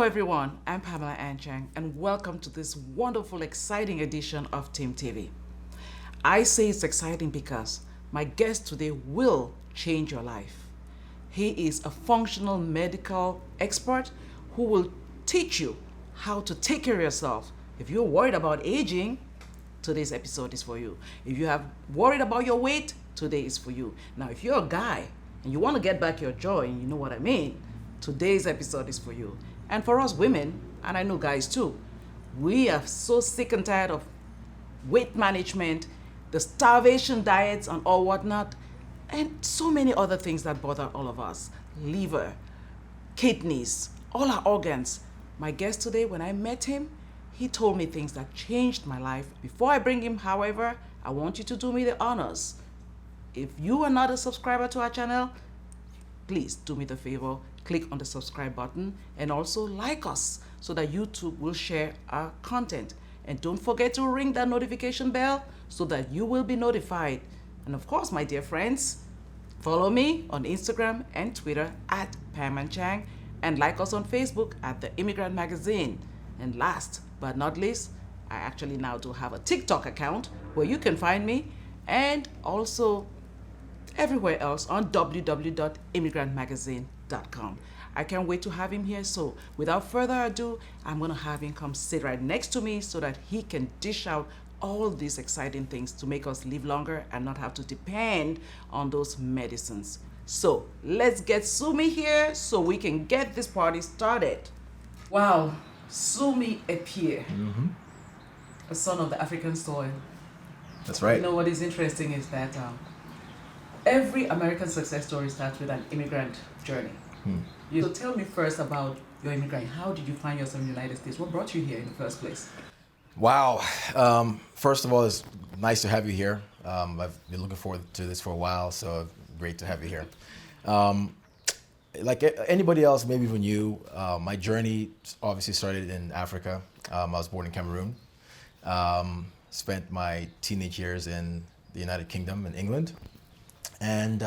Hello everyone, I'm Pamela Anchang and welcome to this wonderful, exciting edition of TIMTV. I say it's exciting because my guest today will change your life. He is a functional medical expert who will teach you how to take care of yourself. If you're worried about aging, today's episode is for you. If you have worried about your weight, today is for you. Now, if you're a guy and you want to get back your joy, and you know what I mean, today's episode is for you. And for us women, and I know guys too, we are so sick and tired of weight management, the starvation diets and all whatnot, and so many other things that bother all of us. Liver, kidneys, all our organs. My guest today, when I met him, he told me things that changed my life. Before I bring him, however, I want you to do me the honors. If you are not a subscriber to our channel, please do me the favor, click on the subscribe button and also like us so that YouTube will share our content. And don't forget to ring that notification bell so that you will be notified. And of course, my dear friends, follow me on Instagram and Twitter at Pam and Chang, and like us on Facebook at the Immigrant magazine. And last but not least, I actually now do have a TikTok account where you can find me, and also everywhere else on www.immigrantmagazine.com. I can't wait to have him here. So without further ado, I'm going to have him come sit right next to me so that he can dish out all these exciting things to make us live longer and not have to depend on those medicines. So let's get Sumi here so we can get this party started. Wow, Sumi Epie, a son of the African soil. That's right. You know what is interesting is that every American success story starts with an immigrant journey. So tell me first about your immigrant. How did you find yourself in the United States? What brought you here in the first place? Wow. First of all, it's nice to have you here. I've been looking forward to this for a while, so great to have you here. Like anybody else, maybe even you, my journey obviously started in Africa. I was born in Cameroon. Spent my teenage years in the United Kingdom in England. And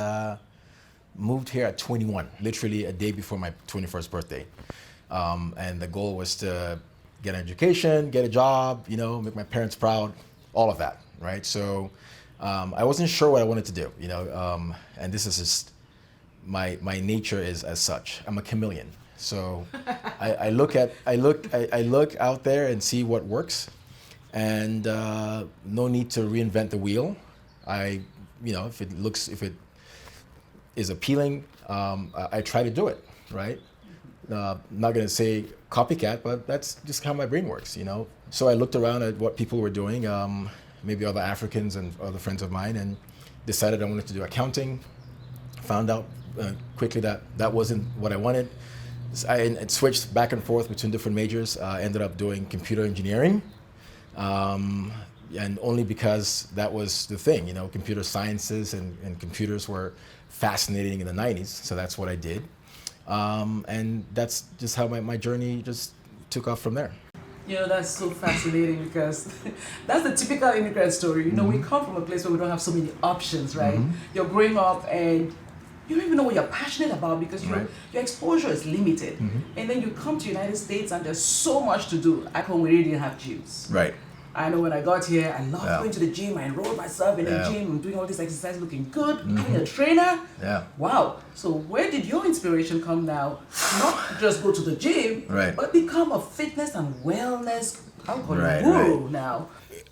moved here at 21, literally a day before my 21st birthday. And the goal was to get an education, get a job, you know, make my parents proud, all of that, right? So I wasn't sure what I wanted to do, you know, and this is just, my nature is as such. I'm a chameleon. So I look out there and see what works, and no need to reinvent the wheel. If it is appealing, I try to do it, right? Not gonna say copycat, but that's just how my brain works, you know? So I looked around at what people were doing, maybe other Africans and other friends of mine, and decided I wanted to do accounting. Found out quickly that wasn't what I wanted. I switched back and forth between different majors, ended up doing computer engineering. And only because that was the thing, you know, computer sciences and computers were fascinating in the 90s, so that's what I did. And that's just how my journey just took off from there. You know, that's so fascinating because that's the typical immigrant story. You know, we come from a place where we don't have so many options, right? You're growing up and you don't even know what you're passionate about because your exposure is limited. And then you come to the United States and there's so much to do. At home, we really didn't have gyms. Right. I know when I got here, I loved going to the gym. I enrolled myself in the gym. I'm doing all this exercise, looking good, having a trainer. Yeah. Wow. So where did your inspiration come now? Not just go to the gym, but become a fitness and wellness guru now.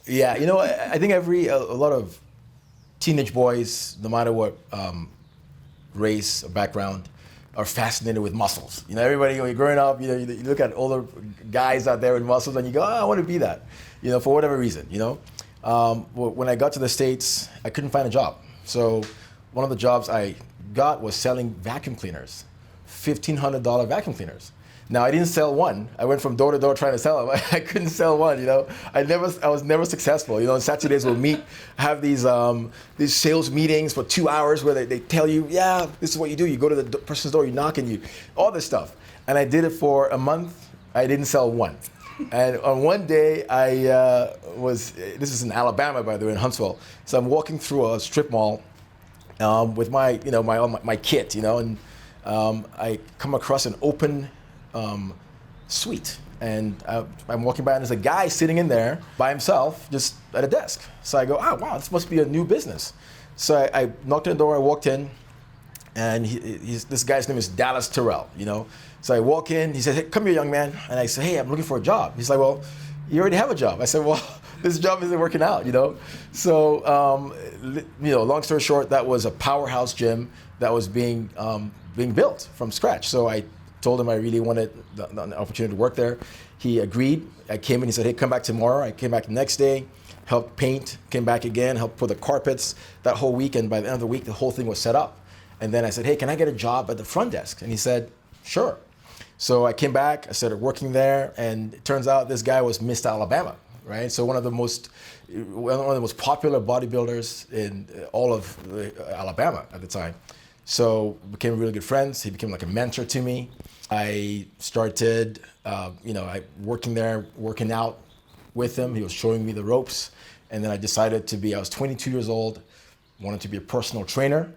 Yeah, you know, I think a lot of teenage boys, no matter what race or background, are fascinated with muscles. You know, everybody, when you're growing up, you know, you look at older guys out there with muscles and you go, oh, I want to be that, you know, for whatever reason, you know. When I got to the States, I couldn't find a job. So one of the jobs I got was selling vacuum cleaners, $1,500 vacuum cleaners. Now, I didn't sell one. I went from door to door trying to sell them. I couldn't sell one, you know. I was never successful. You know, on Saturdays we'll meet, have these sales meetings for 2 hours where they tell you, yeah, this is what you do. You go to the person's door, you knock, and all this stuff. And I did it for a month. I didn't sell one. And on one day, this is in Alabama, by the way, in Huntsville. So I'm walking through a strip mall with my kit, you know, and I come across an open sweet. And I'm walking by and there's a guy sitting in there by himself, just at a desk. So I go, oh wow, this must be a new business. So I knocked on the door, I walked in, and this guy's name is Dallas Terrell, you know. So I walk in, he said, hey, come here, young man. And I said, hey, I'm looking for a job. He's like, well, you already have a job. I said, well, this job isn't working out, you know. So, long story short, that was a powerhouse gym that was being built from scratch. So I told him I really wanted the opportunity to work there. He agreed. I came in, he said, hey, come back tomorrow. I came back the next day, helped paint, came back again, helped put the carpets that whole week. And by the end of the week, the whole thing was set up. And then I said, hey, can I get a job at the front desk? And he said, sure. So I came back, I started working there, and it turns out this guy was Mr. Alabama, right? So one of the most popular bodybuilders in all of Alabama at the time. So we became really good friends. He became like a mentor to me. I started, working there, working out with him. He was showing me the ropes. And then I decided I was 22 years old, wanted to be a personal trainer.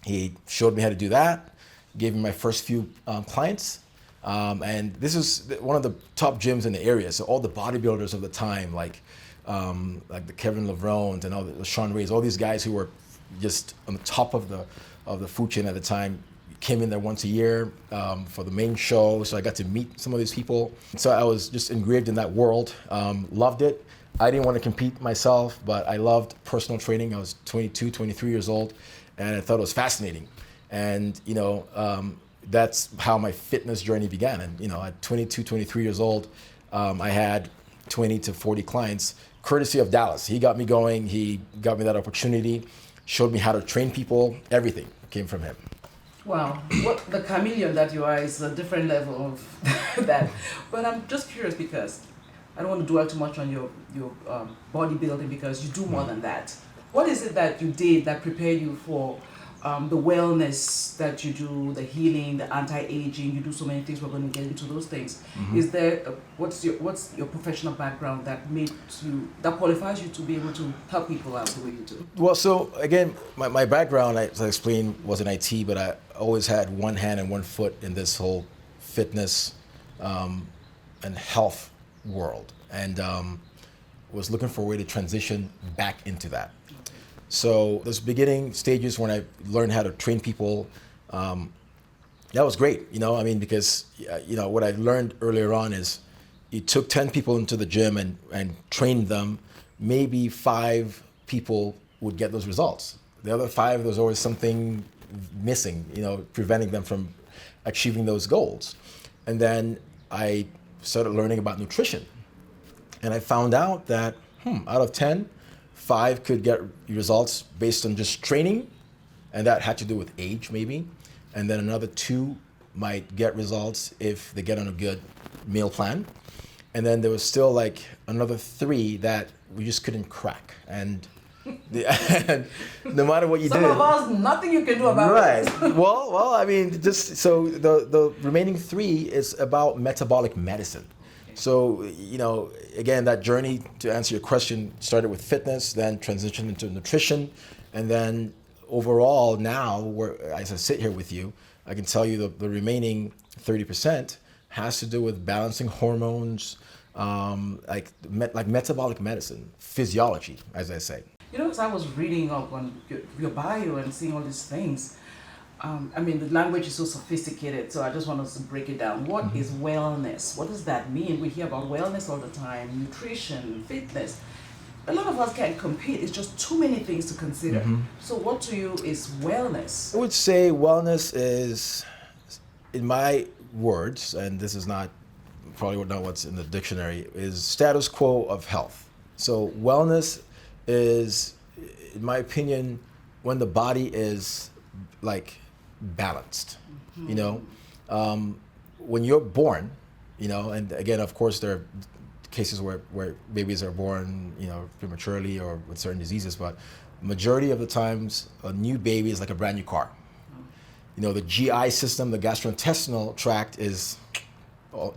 He showed me how to do that, gave me my first few clients. And this is one of the top gyms in the area. So all the bodybuilders of the time, like the Kevin Lavrones and all the Sean Rays, all these guys who were just on the top of the food chain at the time, came in there once a year for the main show. So I got to meet some of these people. So I was just engraved in that world, loved it. I didn't want to compete myself, but I loved personal training. I was 22, 23 years old, and I thought it was fascinating. And, that's how my fitness journey began. And, at 22, 23 years old, I had 20 to 40 clients, courtesy of Dallas. He got me going. He got me that opportunity, showed me how to train people. Everything came from him. Wow, what the chameleon that you are is a different level of that. But I'm just curious because I don't want to dwell too much on your bodybuilding because you do more than that. What is it that you did that prepared you for the wellness that you do, the healing, the anti-aging? You do so many things. We're going to get into those things. Mm-hmm. Is there what's your professional background that qualifies you to be able to help people out the way you do? Well, so again, my background, as I explained, was in IT, but I always had one hand and one foot in this whole fitness and health world, and was looking for a way to transition back into that. So those beginning stages when I learned how to train people, that was great, because what I learned earlier on is you took 10 people into the gym and trained them, maybe 5 people would get those results. The other 5, there's always something missing, preventing them from achieving those goals. And then I started learning about nutrition. And I found out that out of 10, 5 could get results based on just training, and that had to do with age maybe. And then another 2 might get results if they get on a good meal plan. And then there was still like another 3 that we just couldn't crack. And no matter what you did. Some of us, nothing you can do about it. Right. Well, just so the remaining 3 is about metabolic medicine. So, again, that journey, to answer your question, started with fitness, then transitioned into nutrition, and then overall now, as I sit here with you, I can tell you the remaining 30% has to do with balancing hormones, like metabolic medicine, physiology, as I say. As I was reading up on your bio and seeing all these things, the language is so sophisticated, so I just want us to break it down. What is wellness? What does that mean? We hear about wellness all the time, nutrition, fitness. A lot of us can't compete. It's just too many things to consider. So what to you is wellness? I would say wellness is, in my words, and this is probably not what's in the dictionary, is status quo of health. So wellness is, in my opinion, when the body is balanced. When you're born, and again, of course, there are cases where babies are born, prematurely or with certain diseases, but majority of the times, a new baby is like a brand new car. The GI system, the gastrointestinal tract is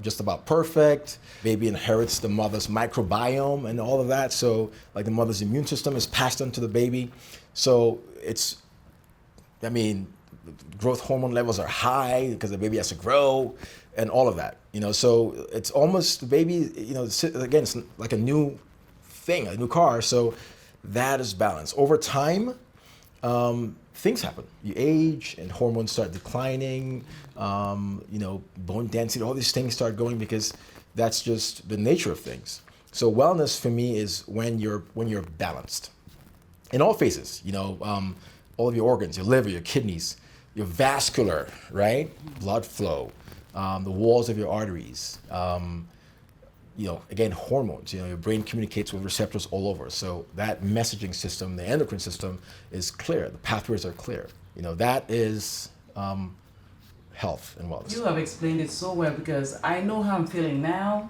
just about perfect. Baby inherits the mother's microbiome and all of that. So the mother's immune system is passed on to the baby. So growth hormone levels are high because the baby has to grow, and all of that. So it's almost the baby. Again, it's like a new thing, a new car. So that is balance. Over time, things happen. You age, and hormones start declining. Bone density, all these things start going because that's just the nature of things. So wellness for me is when you're balanced in all phases. All of your organs, your liver, your kidneys, your vascular, right? Blood flow, the walls of your arteries. Again, hormones. Your brain communicates with receptors all over. So that messaging system, the endocrine system, is clear. The pathways are clear. That is health and wellness. You have explained it so well, because I know how I'm feeling now.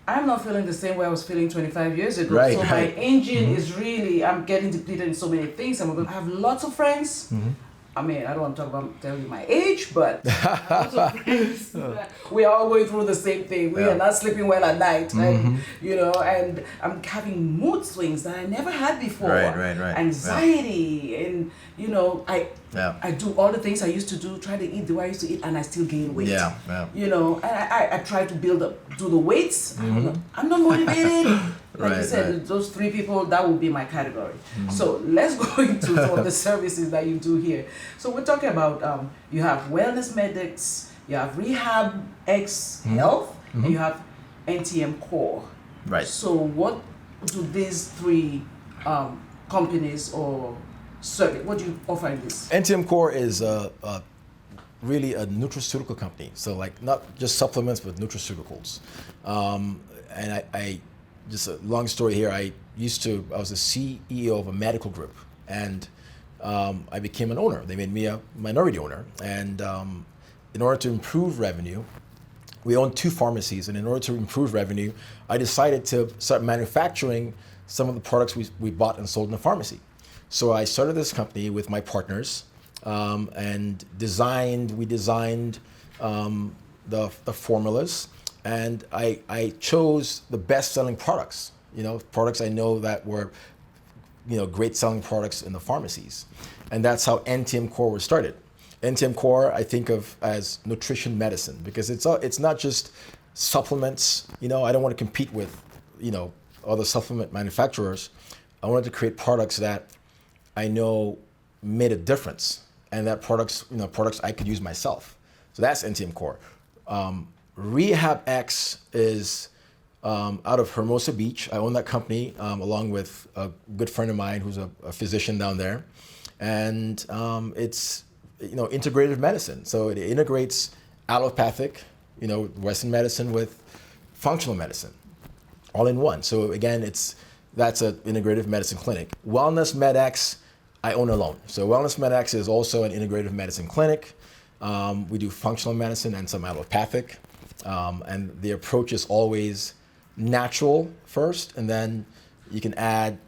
I'm not feeling the same way I was feeling 25 years ago. Right, so right. my engine is really, I'm getting depleted in so many things. I'm going to have lots of friends. I mean, I don't want to talk about telling you my age, but lots of friends. We are all going through the same thing. We are not sleeping well at night, right? And I'm having mood swings that I never had before. Right. Anxiety, and I do all the things I used to do, try to eat the way I used to eat, and I still gain weight. And I try to do the weights. I'm not motivated. Like you said, those 3 people, that would be my category. So let's go into some of the services that you do here. So we're talking about, you have WellnessMedX, you have RehabX Health, and you have Ntmcore. Right. So what do these 3 companies or service, what do you offer in this? Ntmcore is really a nutraceutical company. So like not just supplements, but nutraceuticals. And I just a long story here. I was the CEO of a medical group, and I became an owner. They made me a minority owner. And in order to improve revenue, we own 2 pharmacies. And in order to improve revenue, I decided to start manufacturing some of the products we bought and sold in the pharmacy. So I started this company with my partners, and we designed the formulas. And I chose the best-selling products, products I know that were, great selling products in the pharmacies. And that's how Ntmcore was started. Ntmcore, I think of as nutrition medicine, because it's not just supplements. I don't want to compete with, other supplement manufacturers. I wanted to create products that I know made a difference, and that products I could use myself. So that's Ntmcore. RehabX is out of Hermosa Beach. I own that company along with a good friend of mine who's a physician down there. And it's integrative medicine. So it integrates allopathic, Western medicine with functional medicine all in one. So again, that's an integrative medicine clinic. WellnessMedX, I own alone. So WellnessMedX is also an integrative medicine clinic. We do functional medicine and some allopathic. And the approach is always natural first, and then you can add,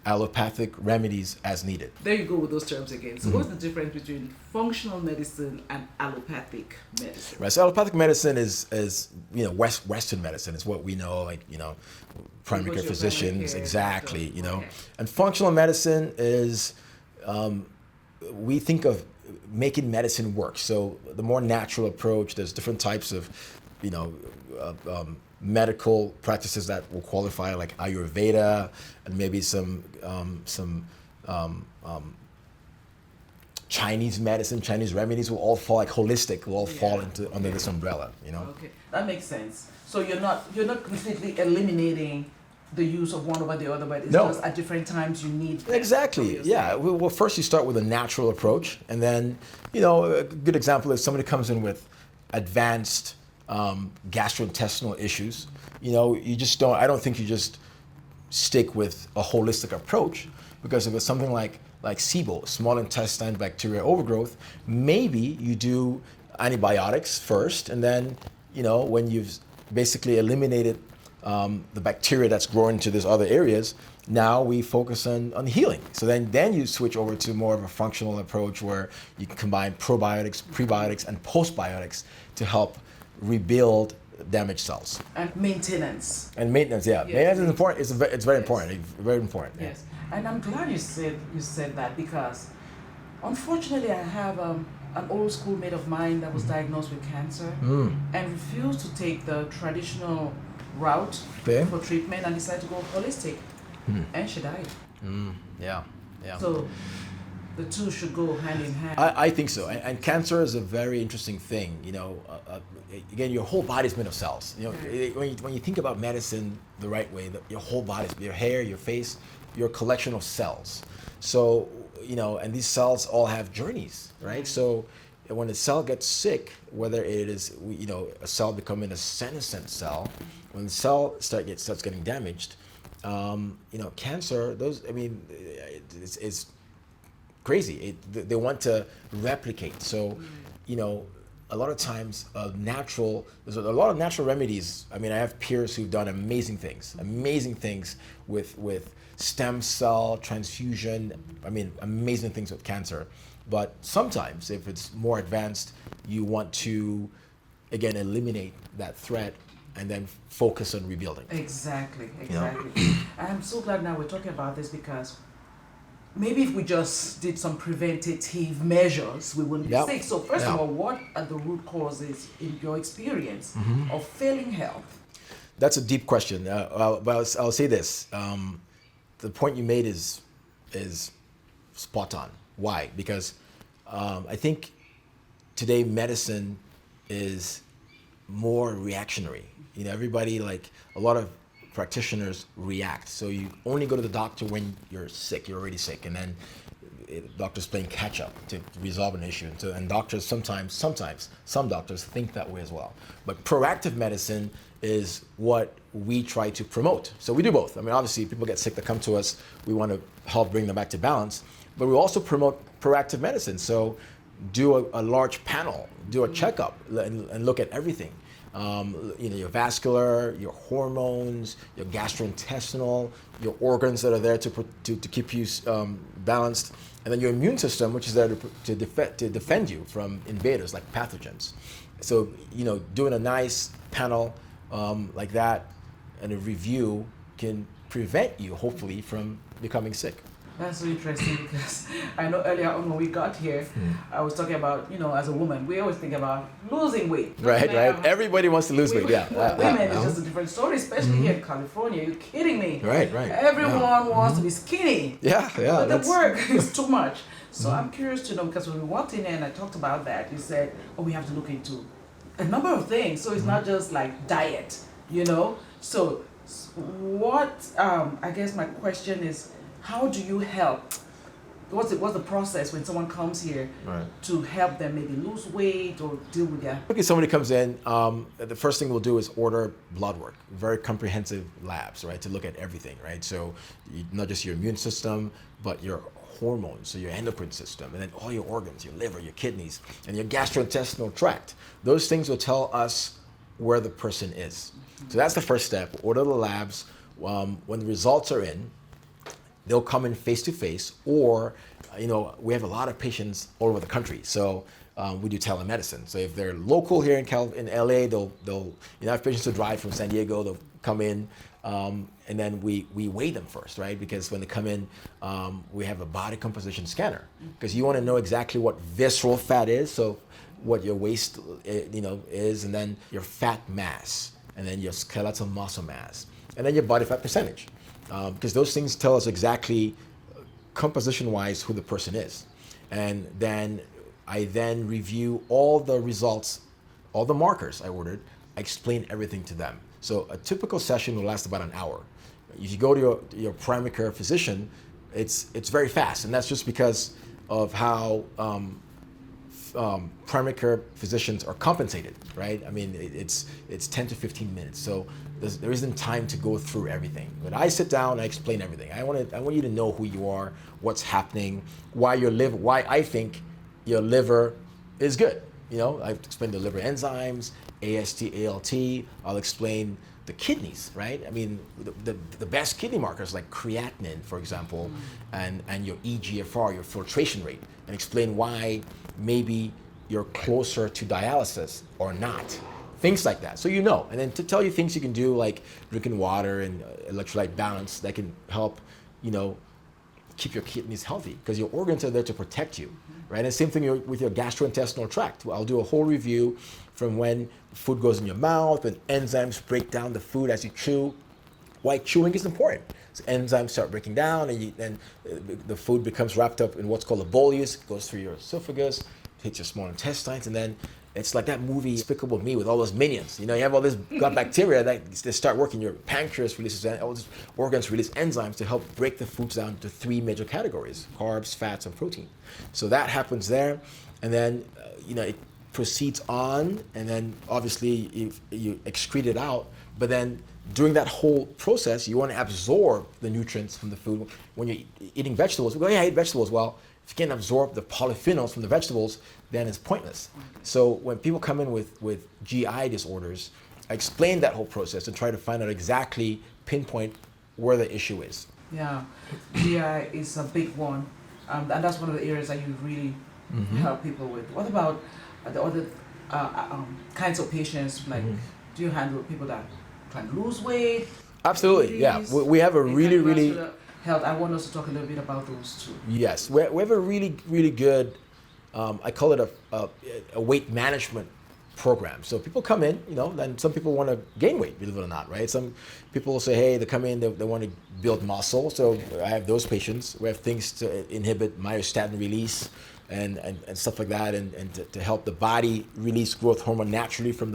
allopathic remedies as needed. There you go with those terms again. So what's the difference between functional medicine and allopathic medicine? Right. So allopathic medicine is Western medicine. It's what we know, like, primary care physicians, exactly, Okay. And functional medicine is, we think of making medicine work. So the more natural approach, there's different types of, medical practices that will qualify, like Ayurveda, and maybe some Chinese medicine, Chinese remedies will all fall, like holistic, will all fall under this umbrella, Okay, that makes sense. So you're not completely eliminating the use of one over the other, but it's just at different times you need them. Exactly. Yeah. Well, first you start with a natural approach, and then, a good example is somebody comes in with advanced gastrointestinal issues. You just don't. I don't think you just stick with a holistic approach, because if it's something like SIBO, small intestine bacteria overgrowth, maybe you do antibiotics first, and then when you've basically eliminated the bacteria that's growing into these other areas, now we focus on healing. So then you switch over to more of a functional approach where you can combine probiotics, prebiotics, and postbiotics to help rebuild damaged cells. And maintenance. Yeah. Maintenance is important. It's very important. Very important. Yes. And I'm glad you said that, because Unfortunately, I have an old schoolmate of mine that was diagnosed with cancer and refused to take the traditional route Okay. for treatment and decided to go holistic. And she died. Yeah, yeah. So the two should go hand in hand. I think so. And cancer is a very interesting thing. Again, your whole body's made of cells. When you think about medicine the right way, your whole body, your hair, your face, you're a collection of cells. So, and these cells all have journeys, right? So when a cell gets sick, whether it is, a cell becoming a senescent cell, when the cell starts getting damaged, cancer, it's crazy. They want to replicate. So, a lot of times, there's a lot of natural remedies. I have peers who've done amazing things with stem cell transfusion. Amazing things with cancer. But sometimes, if it's more advanced, you want to, again, eliminate that threat and then focus on rebuilding. Exactly. I'm so glad now we're talking about this, because maybe if we just did some preventative measures, we wouldn't be sick. So first of all, what are the root causes in your experience of failing health? That's a deep question. But I'll say this. The point you made is spot on. Why? Because I think today medicine is more reactionary. Everybody, like a lot of practitioners, react. So you only go to the doctor when you're sick, you're already sick, and then doctors playing catch up to resolve an issue. And doctors some doctors think that way as well. But proactive medicine is what we try to promote. So we do both. Obviously people get sick that come to us, we want to help bring them back to balance, but we also promote proactive medicine. So do a large panel, do a checkup and look at everything. Your vascular, your hormones, your gastrointestinal, your organs that are there to keep you balanced, and then your immune system, which is there to defend you from invaders like pathogens. So doing a nice panel like that and a review can prevent you, hopefully, from becoming sick. That's so interesting, because I know earlier on when we got here, I was talking about, as a woman, we always think about losing weight. Right. Everybody wants to lose weight, yeah. Women, it's just a different story, especially here in California. You're kidding me. Right. Everyone wants to be skinny. Yeah. But the work is too much. So I'm curious to know, because when we walked in and I talked about that, you said, we have to look into a number of things. So it's not just like diet, So what, I guess my question is, how do you help? What's the process when someone comes here to help them maybe lose weight or deal with that? Okay, somebody comes in, the first thing we'll do is order blood work, very comprehensive labs, right, to look at everything, right? So not just your immune system, but your hormones, so your endocrine system, and then all your organs, your liver, your kidneys, and your gastrointestinal tract. Those things will tell us where the person is. So that's the first step. Order the labs. When the results are in, they'll come in face to face, or, we have a lot of patients all over the country. So we do telemedicine. So if they're local here in LA, they'll have patients who drive from San Diego, they'll come in, and then we weigh them first, right? Because when they come in, we have a body composition scanner, because you want to know exactly what visceral fat is, so what your waist, is, and then your fat mass, and then your skeletal muscle mass, and then your body fat percentage. Because those things tell us exactly, composition-wise, who the person is. And then I review all the results, all the markers I ordered. I explain everything to them. So a typical session will last about an hour. If you go to your primary care physician, it's very fast, and that's just because of how primary care physicians are compensated, right? It's 10 to 15 minutes. So there isn't time to go through everything. When I sit down, I explain everything. I want you to know who you are, what's happening, why I think your liver is good. I explain the liver enzymes, AST, ALT. I'll explain the kidneys, right? The best kidney markers like creatinine, for example, and your eGFR, your filtration rate, and explain why maybe you're closer to dialysis or not. Things like that, so and then to tell you things you can do, like drinking water and electrolyte balance, that can help, keep your kidneys healthy, because your organs are there to protect you, right? And same thing with your gastrointestinal tract. I'll do a whole review from when food goes in your mouth and enzymes break down the food as you chew. Why chewing is important. So enzymes start breaking down, and the food becomes wrapped up in what's called a bolus. It goes through your esophagus, hits your small intestines, and then it's like that movie Despicable Me with all those minions. You know, you have all this gut bacteria that they start working. Your pancreas releases, all these organs release enzymes to help break the foods down to 3 major categories: carbs, fats, and protein. So that happens there, and then it proceeds on, and then obviously you excrete it out. But then during that whole process, you want to absorb the nutrients from the food. When you're eating vegetables, we go, yeah, I eat vegetables. Well, if you can't absorb the polyphenols from the vegetables, then it's pointless. So when people come in with GI disorders, I explain that whole process and try to find out exactly, pinpoint where the issue is. Yeah, GI is a big one, and that's one of the areas that you really help people with. What about the other kinds of patients? Like, do you handle people that trying to lose weight? Absolutely, yeah. We have a really health. I want us to talk a little bit about those too. Yes, we have a really good, I call it a weight management program. So people come in, and some people want to gain weight, believe it or not, right? Some people will say, hey, they come in, they want to build muscle. So I have those patients. We have things to inhibit myostatin release and stuff like that, and to help the body release growth hormone naturally from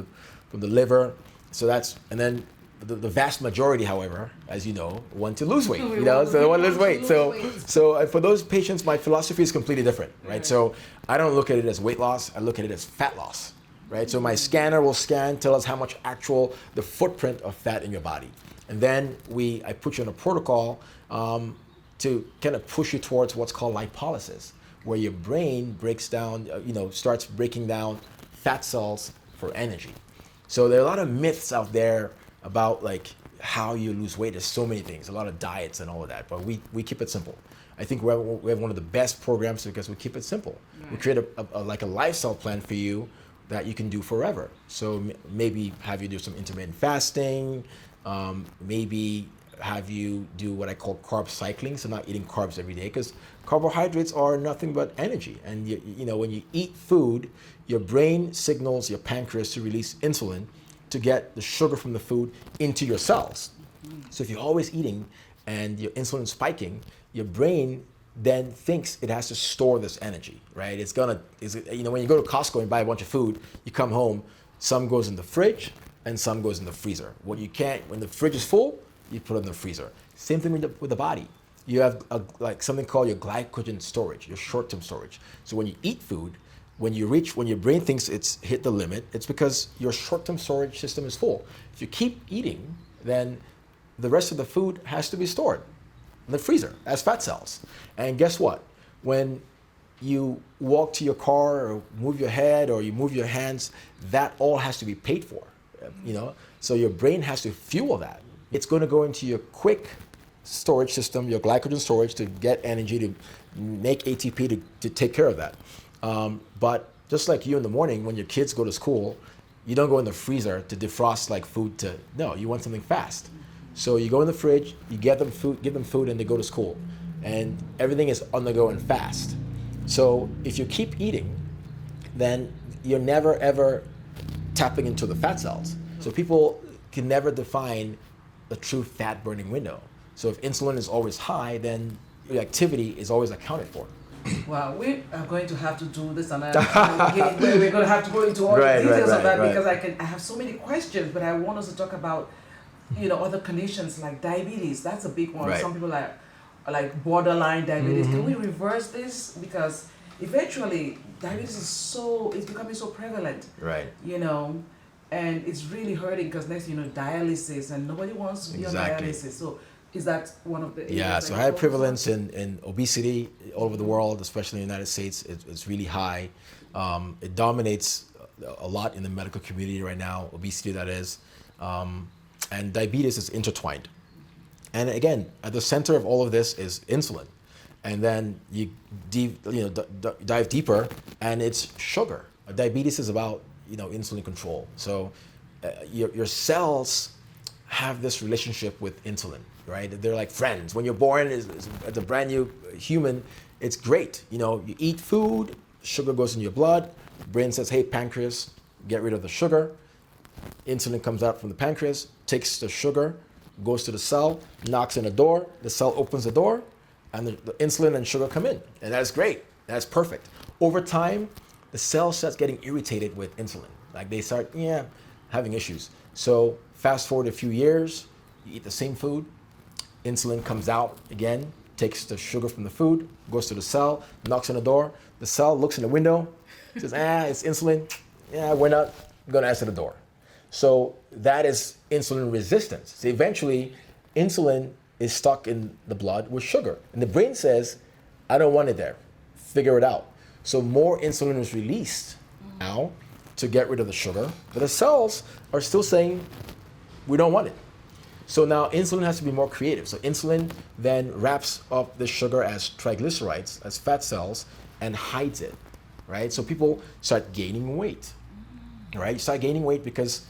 the liver. So and then the vast majority, however, as you know, want to lose weight. So they want to lose weight. So for those patients, my philosophy is completely different, right? So I don't look at it as weight loss. I look at it as fat loss, right? So my scanner will tell us how much the footprint of fat in your body, and then I put you on a protocol to kind of push you towards what's called lipolysis, where your brain starts breaking down fat cells for energy. So there are a lot of myths out there about like how you lose weight. There's so many things, a lot of diets and all of that, but we keep it simple. I think we have one of the best programs because we keep it simple. Right. We create a lifestyle plan for you that you can do forever. So maybe have you do some intermittent fasting, maybe have you do what I call carb cycling, so not eating carbs every day, because carbohydrates are nothing but energy. And when you eat food, your brain signals your pancreas to release insulin to get the sugar from the food into your cells. So if you're always eating and your insulin is spiking, your brain then thinks it has to store this energy, right? When you go to Costco and buy a bunch of food, you come home, some goes in the fridge and some goes in the freezer. When the fridge is full, you put it in the freezer. Same thing with the body. You have something called your glycogen storage, your short-term storage. So when you eat food, when your brain thinks it's hit the limit, it's because your short-term storage system is full. If you keep eating, then the rest of the food has to be stored in the freezer as fat cells. And guess what? When you walk to your car or move your head or you move your hands, that all has to be paid for, So your brain has to fuel that. It's going to go into your quick storage system, your glycogen storage, to get energy, to make ATP to take care of that. But just like you in the morning, when your kids go to school, you don't go in the freezer to defrost food no, you want something fast. So you go in the fridge, you give them food, and they go to school. And everything is on the go and fast. So if you keep eating, then you're never ever tapping into the fat cells. So people can never define the true fat burning window. So if insulin is always high, then your activity is always accounted for. Well, we are going to have to do this another time again, where we're going to have to go into all the details of that, because I have so many questions, but I want us to talk about, other conditions like diabetes. That's a big one. Right. Some people are like borderline diabetes. Can we reverse this? Because eventually diabetes it's becoming so prevalent. Right. And it's really hurting, because next dialysis, and nobody wants to be on dialysis. So is that one of the areas? Yeah, so high prevalence in obesity all over the world, especially in the United States, it's really high. It dominates a lot in the medical community right now, obesity that is. And diabetes is intertwined. And again, at the center of all of this is insulin. And then you dive deeper, and it's sugar. Diabetes is about insulin control. So your cells have this relationship with insulin, right? They're like friends. When you're born as a brand new human, it's great. You know, you eat food, sugar goes in your blood, brain says, hey, pancreas, get rid of the sugar. Insulin comes out from the pancreas, takes the sugar, goes to the cell, knocks on the door, the cell opens the door, and the insulin and sugar come in. And that's great, that's perfect. Over time, the cell starts getting irritated with insulin. Like they start, having issues. So fast forward a few years, you eat the same food, insulin comes out again, takes the sugar from the food, goes to the cell, knocks on the door, the cell looks in the window, says, it's insulin, we're not gonna answer the door. So that is insulin resistance. So eventually, insulin is stuck in the blood with sugar. And the brain says, I don't want it there, figure it out. So more insulin is released now to get rid of the sugar, but the cells are still saying, we don't want it. So now insulin has to be more creative. So insulin then wraps up the sugar as triglycerides, as fat cells, and hides it, right? So people start gaining weight, right? You start gaining weight because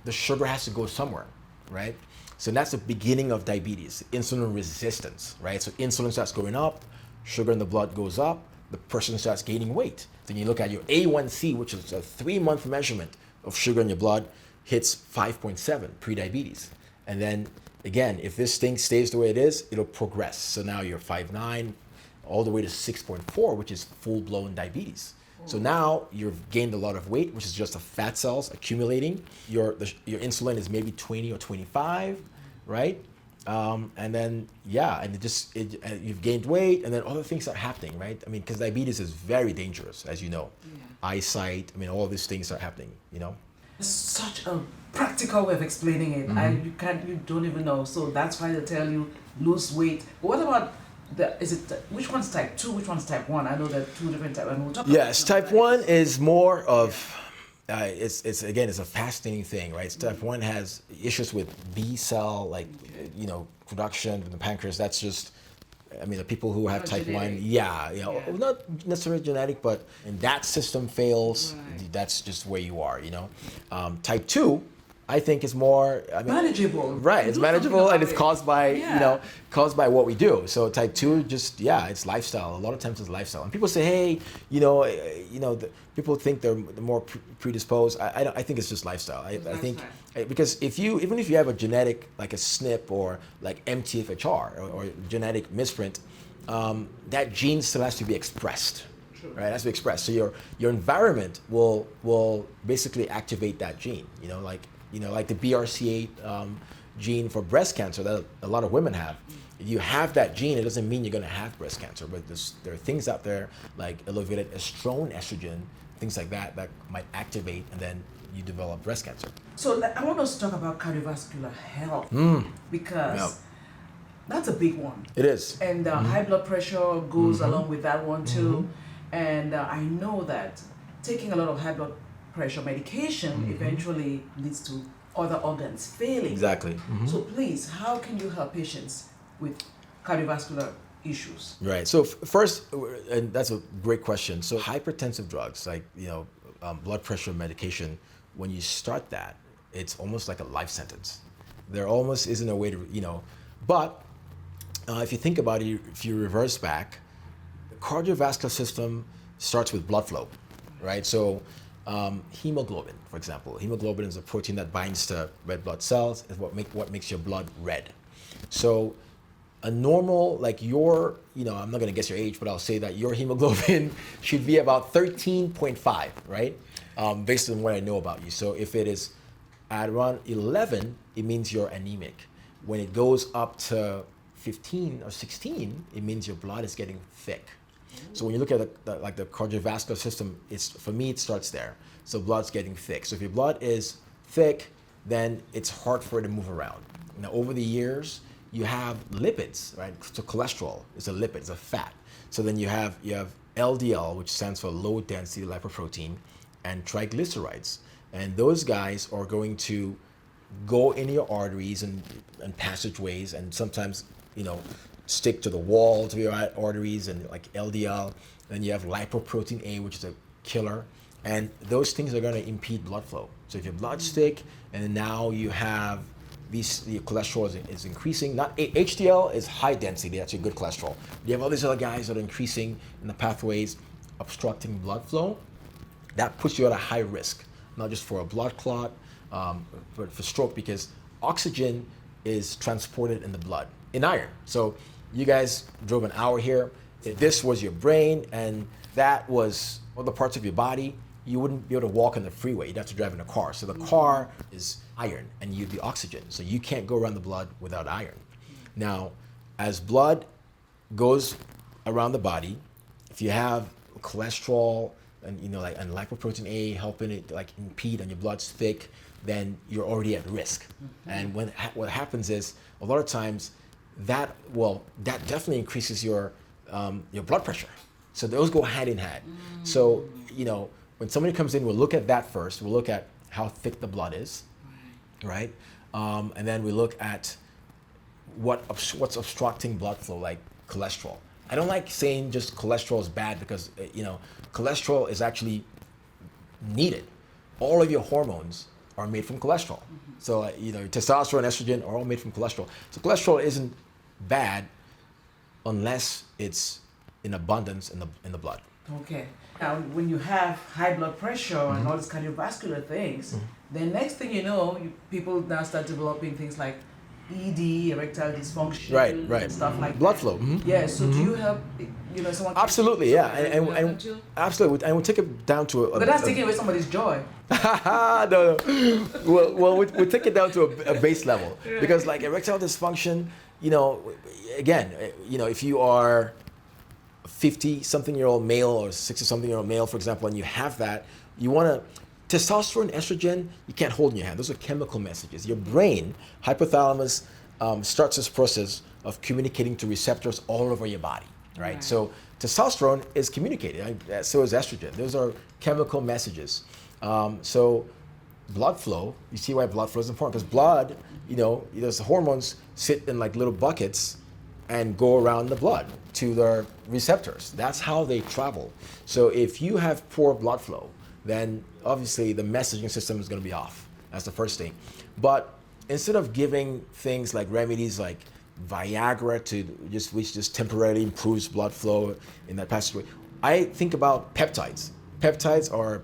the sugar has to go somewhere, right? So that's the beginning of diabetes, insulin resistance, right? So insulin starts going up, sugar in the blood goes up, the person starts gaining weight. Then you look at your A1C, which is a 3-month measurement of sugar in your blood, hits 5.7, pre-diabetes. And then again, if this thing stays the way it is, it'll progress. So now you're 5'9", all the way to 6.4, which is full-blown diabetes. So now you've gained a lot of weight, which is just the fat cells accumulating. Your insulin is maybe 20 or 25, right? And then, you've gained weight, and then other things are happening, right? I mean, because diabetes is very dangerous, as you know. Eyesight, I mean, all these things are happening, you know? It's such a practical way of explaining it. You don't even know. So that's why they tell you lose weight. But what about which one's type 2, which one's type 1? I know there are 2 different types. And we'll talk yes, type 1 is more of, it's a fascinating thing, right? So type 1 has issues with B cell, production in the pancreas. That's just, the people who have type genetic. 1, not necessarily genetic, but when that system fails, that's just where you are, Type 2, I think is more manageable. Right, it's manageable and it's caused by caused by what we do. So type 2 it's lifestyle. A lot of times it's lifestyle. And people say, hey, people think they're more predisposed. I think it's just lifestyle. I think because even if you have a genetic like a SNP or like MTHFR or genetic misprint, that gene still has to be expressed. Right, it has to be expressed. So your environment will basically activate that gene. Like the BRCA gene for breast cancer that a lot of women have. If you have that gene, it doesn't mean you're going to have breast cancer. But there are things out there like elevated estrogen, things like that might activate, and then you develop breast cancer. So I want us to talk about cardiovascular health because that's a big one. It is. And high blood pressure goes along with that one too. And I know that taking a lot of high blood pressure medication eventually leads to other organs failing. Exactly. So please, how can you help patients with cardiovascular issues? Right. So first, and that's a great question. So hypertensive drugs, like blood pressure medication, when you start that, it's almost like a life sentence. There almost isn't a way to, but if you think about it, if you reverse back, the cardiovascular system starts with blood flow, right? So hemoglobin, for example. Hemoglobin is a protein that binds to red blood cells. Is what makes your blood red. So a normal, like your, I'm not going to guess your age, but I'll say that your hemoglobin should be about 13.5, right? Based on what I know about you. So if it is at around 11, it means you're anemic. When it goes up to 15 or 16, it means your blood is getting thick. So when you look at the cardiovascular system, for me it starts there. So blood's getting thick. So if your blood is thick, then it's hard for it to move around. Now over the years, you have lipids, right? So cholesterol is a lipid, it's a fat. So then you have LDL, which stands for low density lipoprotein, and triglycerides. And those guys are going to go in your arteries and passageways, and sometimes, stick to the walls of your arteries, and like LDL. Then you have lipoprotein A, which is a killer. And those things are going to impede blood flow. So if your blood's thick, and now you have the cholesterol is increasing. Not HDL is high density, that's a good cholesterol. You have all these other guys that are increasing in the pathways, obstructing blood flow. That puts you at a high risk, not just for a blood clot, but for stroke, because oxygen is transported in the blood, in iron. So you guys drove an hour here. If this was your brain and that was other parts of your body, you wouldn't be able to walk on the freeway. You'd have to drive in a car. So the car is iron and you'd be oxygen. So you can't go around the blood without iron. Now, as blood goes around the body, if you have cholesterol and and lipoprotein A helping it impede and your blood's thick, then you're already at risk. And what happens is a lot of times that definitely increases your blood pressure. So those go hand in hand. So when somebody comes in, we'll look at that first. We'll look at how thick the blood is, right? And then we look at what's obstructing blood flow, like cholesterol. I don't like saying just cholesterol is bad because cholesterol is actually needed. All of your hormones are made from cholesterol. So testosterone, estrogen are all made from cholesterol. So cholesterol isn't bad unless it's in abundance in the blood. Okay. Now, when you have high blood pressure and all these cardiovascular things, the next thing you know, people now start developing things like ED, erectile dysfunction, right, stuff like blood that. flow. Yeah. So do you help? Someone. Absolutely, yeah, and absolutely, and we'll take it down to but that's taking away somebody's joy. No. Well, we take it down to a base level because like erectile dysfunction, again, if you are 50-something-year-old male or 60-something-year-old male, for example, and you have that, you want to, testosterone, estrogen, you can't hold in your hand. Those are chemical messages. Your brain, hypothalamus, starts this process of communicating to receptors all over your body, right? So testosterone is communicating, so is estrogen. Those are chemical messages. So blood flow, you see why blood flow is important, because blood, those hormones sit in like little buckets and go around the blood to their receptors. That's how they travel. So if you have poor blood flow, then obviously the messaging system is going to be off. That's the first thing. But instead of giving things like remedies like Viagra which just temporarily improves blood flow in that passageway, I think about peptides. Peptides are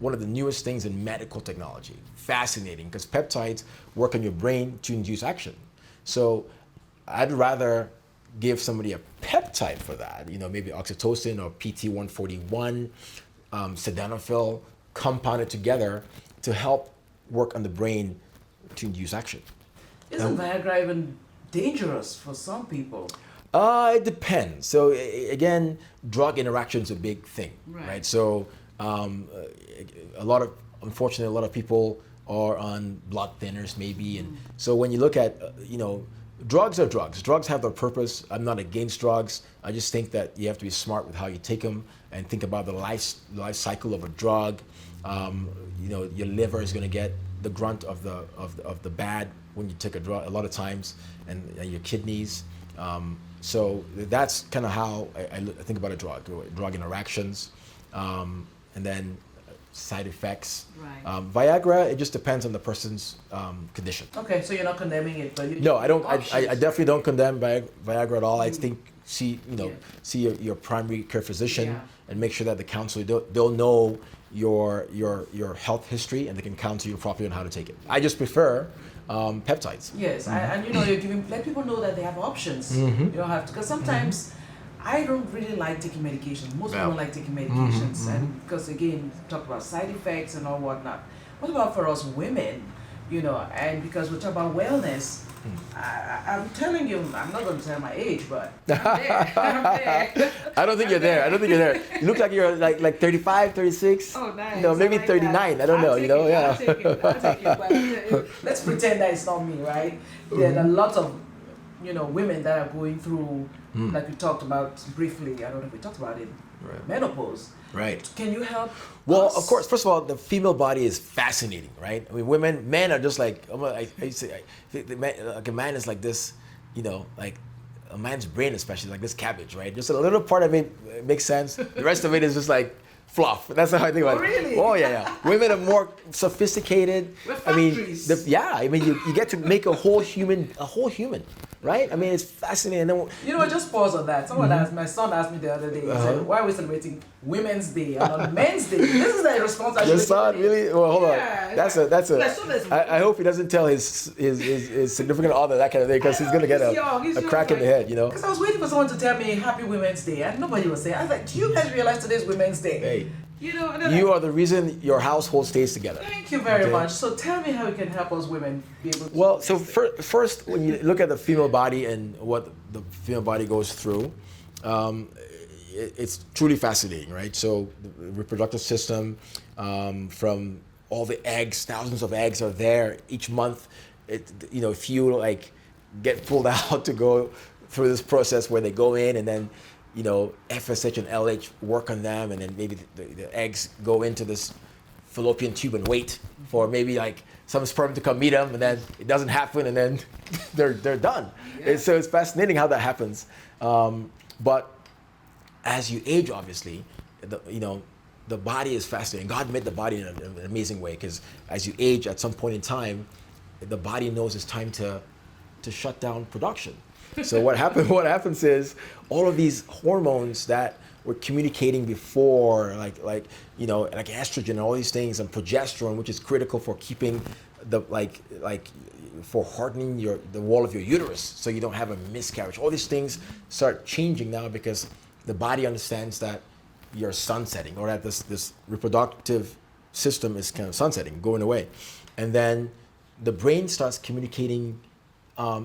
one of the newest things in medical technology. Fascinating, because peptides work on your brain to induce action. So I'd rather give somebody a peptide for that, maybe oxytocin or PT141, sildenafil, compounded together to help work on the brain to induce action. Isn't Viagra even dangerous for some people? It depends. So again, drug interaction is a big thing, right? So unfortunately, a lot of people are on blood thinners maybe, and so when you look at drugs are drugs. Drugs have their purpose. I'm not against drugs. I just think that you have to be smart with how you take them and think about the life cycle of a drug. Your liver is going to get the grunt of the bad when you take a drug a lot of times, and your kidneys. So that's kind of how I think about a drug interactions, and then side effects. Right. Viagra, it just depends on the person's condition. Okay, so you're not condemning it, but no, I don't. I definitely don't condemn Viagra at all. I think see your primary care physician and make sure that the counselor they'll know your health history and they can counsel you properly on how to take it. I just prefer peptides. Yes, and you're let people know that they have options. You don't have to, because sometimes. I don't really like taking medications. Most people don't like taking medications, and because again, talk about side effects and all whatnot. What about for us women? And because we talk about wellness, I'm telling you, I'm not going to tell my age, but I'm there. I don't think you're there. You look like you're like 35, 36. Oh, nice. Maybe 39. I don't know. I'll take it. But let's pretend that it's not me, right? There are lots of women that are going through, like we talked about briefly, I don't know if we talked about it, menopause. Right. Can you help Well, us? of course, first of all, the female body is fascinating, right? I mean, men are just like, I say, like a man is like this, like a man's brain especially, like this cabbage, right? Just a little part of it makes sense. The rest of it is just like fluff. That's how I think about it. Really? Oh yeah. Women are more sophisticated. We're factories. You get to make a whole human, right? I mean, it's fascinating. And then, You know, just pause on that. Someone asked, my son asked me the other day, he said, why are we celebrating Women's Day and not Men's Day? This is a response I should your son really? Well, hold on. That's a. Like, I hope he doesn't tell his significant other that kind of thing, because he's gonna get a crack in the head, you know. Because I was waiting for someone to tell me Happy Women's Day, and nobody was saying. I was like, do you guys realize today's Women's Day? Hey, you know, and then you are the reason your household stays together. Thank you very much. So tell me how you can help us women be able to. Well, so first, when you look at the female body and what the female body goes through, it's truly fascinating, right? So the reproductive system, from all the eggs, thousands of eggs are there each month. If you like get pulled out to go through this process where they go in and then, FSH and LH work on them, and then maybe the eggs go into this fallopian tube and wait for maybe like some sperm to come meet them, and then it doesn't happen, and then they're done. Yeah. And so it's fascinating how that happens. But as you age, obviously, the body is fascinating. God made the body in an amazing way, because as you age, at some point in time, the body knows it's time to shut down production. So what happens is all of these hormones that were communicating before, like estrogen and all these things, and progesterone, which is critical for keeping for hardening the wall of your uterus so you don't have a miscarriage. All these things start changing now because the body understands that you're sunsetting, or that this reproductive system is kind of sunsetting, going away. And then the brain starts communicating,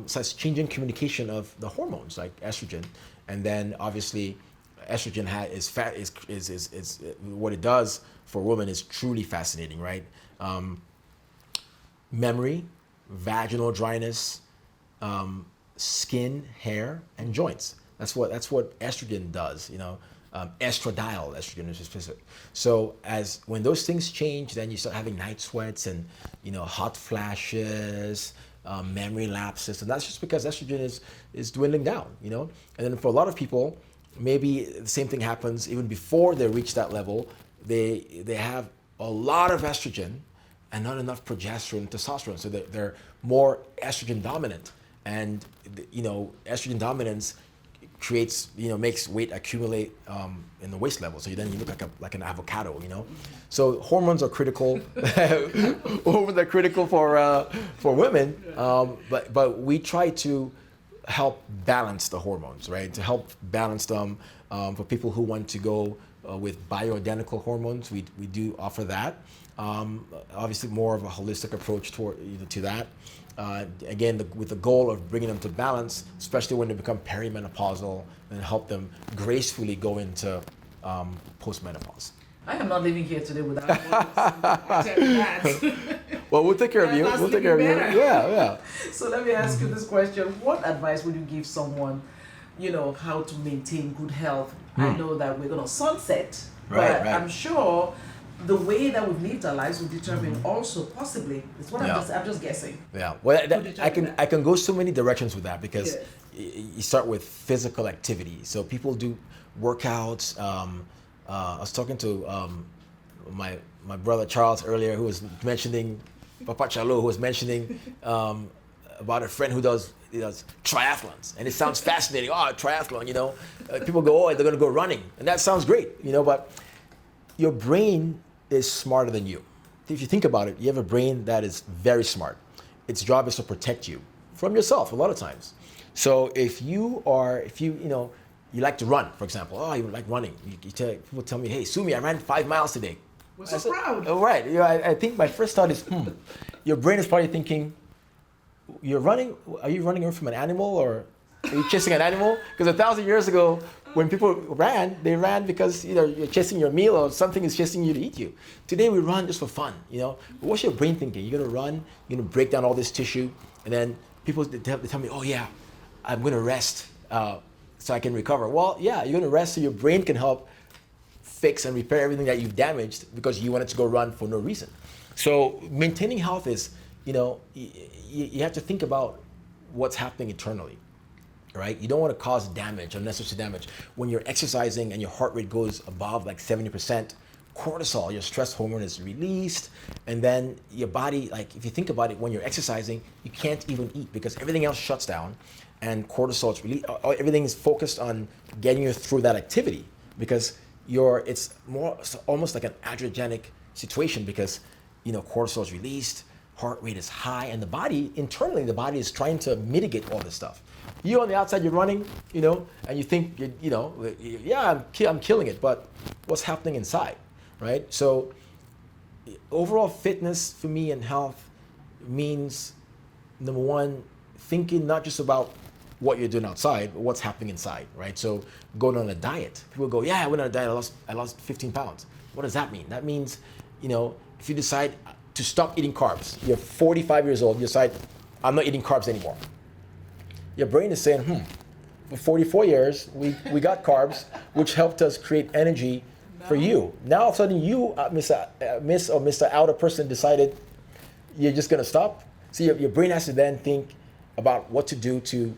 starts changing communication of the hormones like estrogen. And then obviously estrogen is what it does for women is truly fascinating, right? Memory, vaginal dryness, skin, hair, and joints. That's what estrogen does, estradiol estrogen is specific. So when those things change, then you start having night sweats and hot flashes, memory lapses, and that's just because estrogen is dwindling down, And then for a lot of people, maybe the same thing happens even before they reach that level. They have a lot of estrogen and not enough progesterone and testosterone, so they're more estrogen dominant, and estrogen dominance creates, makes weight accumulate in the waist level. So then you look like an avocado, So hormones are critical. Hormones are critical for women, but we try to help balance the hormones, right? To help balance them for people who want to go with bioidentical hormones. We do offer that. Obviously, more of a holistic approach to that. Again, with the goal of bringing them to balance, especially when they become perimenopausal, and help them gracefully go into postmenopause. I am not living here today without that. Well, we'll take care of you. We'll take care of you. Yeah. So let me ask you this question. What advice would you give someone, how to maintain good health? I know that we're going to sunset, but I'm sure the way that we've lived our lives will determine also possibly. It's what I'm just guessing. Yeah. Well, I can go so many directions with that, because you start with physical activity. So people do workouts. I was talking to my brother Charles earlier, who was mentioning Papa Chalo, who was mentioning about a friend who does triathlons, and it sounds fascinating. Oh, a triathlon, people go, oh, they're going to go running, and that sounds great, but your brain is smarter than you. If you think about it, you have a brain that is very smart. Its job is to protect you from yourself a lot of times. So if you like to run, for example, oh, you like running. People tell me, hey, Sumi, I ran 5 miles today. We're so proud. Oh, right. I think my first thought is, your brain is probably thinking, you're running, are you running away from an animal, or are you chasing an animal? Because 1,000 years ago, when people ran, they ran because you're chasing your meal, or something is chasing you to eat you. Today we run just for fun, But what's your brain thinking? You're gonna run, you're gonna break down all this tissue, and then people they tell me, oh yeah, I'm gonna rest so I can recover. Well, yeah, you're gonna rest so your brain can help fix and repair everything that you've damaged because you wanted to go run for no reason. So maintaining health is, you have to think about what's happening internally. Right? You don't want to cause damage, unnecessary damage. When you're exercising and your heart rate goes above like 70%, cortisol, your stress hormone, is released, and then your body, like if you think about it, when you're exercising, you can't even eat because everything else shuts down, and cortisol is released. Everything is focused on getting you through that activity because it's almost like an adrenergic situation because cortisol is released, heart rate is high, and the body internally, the body is trying to mitigate all this stuff. You on the outside, you're running, and you think, yeah, I'm killing it, but what's happening inside, right? So overall fitness for me and health means, number one, thinking not just about what you're doing outside, but what's happening inside, right? So going on a diet. People go, yeah, I went on a diet, I lost 15 pounds. What does that mean? That means, if you decide to stop eating carbs, you're 45 years old, you decide, I'm not eating carbs anymore. Your brain is saying, for 44 years, we got carbs, which helped us create energy for you. Now, all of a sudden, you, Miss or Mr. Outer person, decided you're just going to stop. So your brain has to then think about what to do to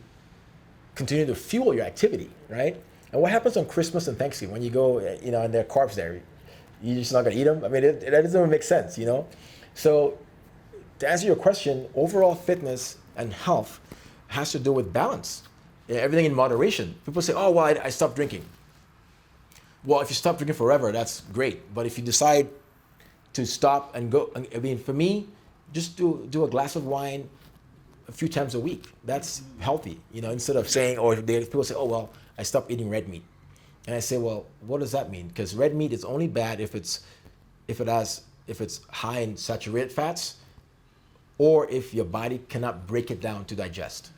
continue to fuel your activity, right? And what happens on Christmas and Thanksgiving when you go, and there are carbs there? You're just not going to eat them? I mean, that doesn't even make sense, So to answer your question, overall fitness and health has to do with balance. Everything in moderation. People say, oh, well, I stopped drinking. Well, if you stop drinking forever, that's great. But if you decide to stop and go, I mean, for me, just do a glass of wine a few times a week. That's healthy, instead of saying, or people say, oh, well, I stopped eating red meat. And I say, well, what does that mean? Because red meat is only bad if it's high in saturated fats, or if your body cannot break it down to digest.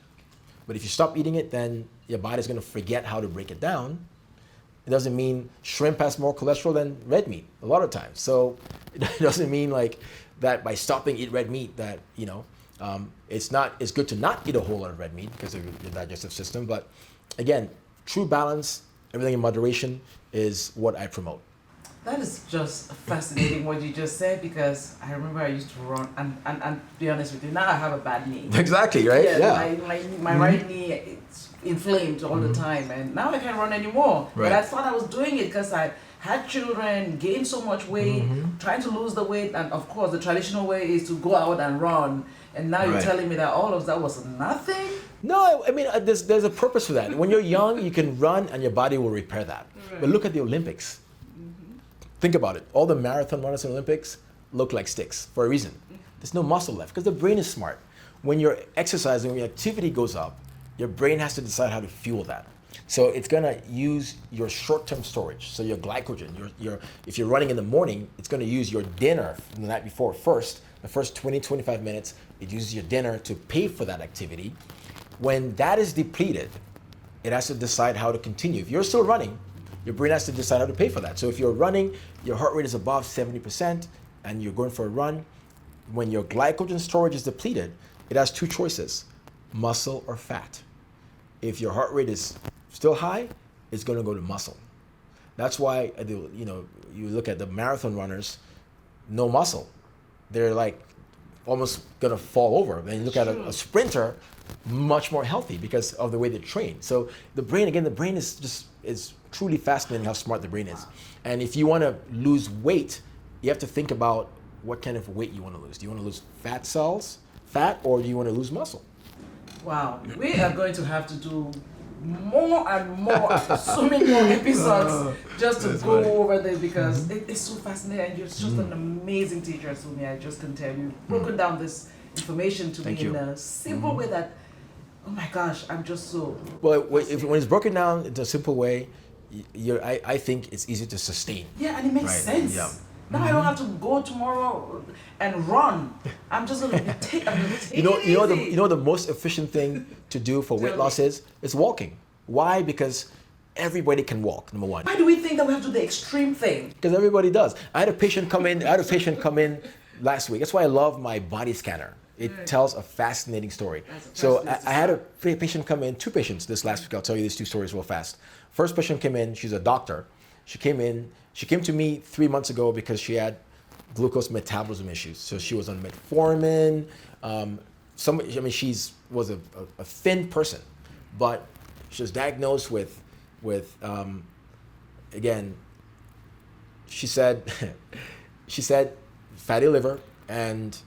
But if you stop eating it, then your body's going to forget how to break it down. It doesn't mean shrimp has more cholesterol than red meat a lot of times. So it doesn't mean like that by stopping eat red meat that, it's good to not eat a whole lot of red meat because of your digestive system. But again, true balance, everything in moderation is what I promote. That is just fascinating what you just said, because I remember I used to run, and to be honest with you, now I have a bad knee. Exactly, right? Yeah. My right knee, it's inflamed all the time, and now I can't run anymore. Right. But I thought I was doing it because I had children, gained so much weight, trying to lose the weight, and of course the traditional way is to go out and run. And now you're telling me that all of that was nothing? No, I mean, there's a purpose for that. When you're young, you can run and your body will repair that. Right. But look at the Olympics. Think about it. All the marathon runners in the Olympics look like sticks for a reason. There's no muscle left because the brain is smart. When you're exercising, when your activity goes up, your brain has to decide how to fuel that. So it's gonna use your short-term storage. So your glycogen, if you're running in the morning, it's gonna use your dinner from the night before first. The first 20, 25 minutes, it uses your dinner to pay for that activity. When that is depleted, it has to decide how to continue. If you're still running, your brain has to decide how to pay for that. So if you're running, your heart rate is above 70%, and you're going for a run, when your glycogen storage is depleted, it has two choices, muscle or fat. If your heart rate is still high, it's going to go to muscle. That's why, you look at the marathon runners, no muscle. They're like almost going to fall over. Then you look at a sprinter, much more healthy because of the way they train. So the brain is truly fascinating how smart the brain is. And if you want to lose weight, you have to think about what kind of weight you want to lose. Do you want to lose fat, or do you want to lose muscle? Wow, we are going to have to do more and more, so many more episodes just to go over this, because it's so fascinating, and you're just an amazing teacher, Sumi. I just can tell you, broken down this information to me in a simple way that, oh my gosh, I'm just so... Well, when it's broken down in a simple way, I think it's easy to sustain. Yeah, and it makes sense. Yeah. Now I don't have to go tomorrow and run. I'm just gonna take it easy. The most efficient thing to do for weight loss is walking. Why? Because everybody can walk. Number one. Why do we think that we have to do the extreme thing? Because everybody does. I had a patient come in last week. That's why I love my body scanner. It tells a fascinating story. So I had a patient come in, two patients this last week. I'll tell you these two stories real fast. First patient came in. She's a doctor. She came to me 3 months ago because she had glucose metabolism issues. So she was on metformin. She was a thin person, but she was diagnosed with she said, she said fatty liver and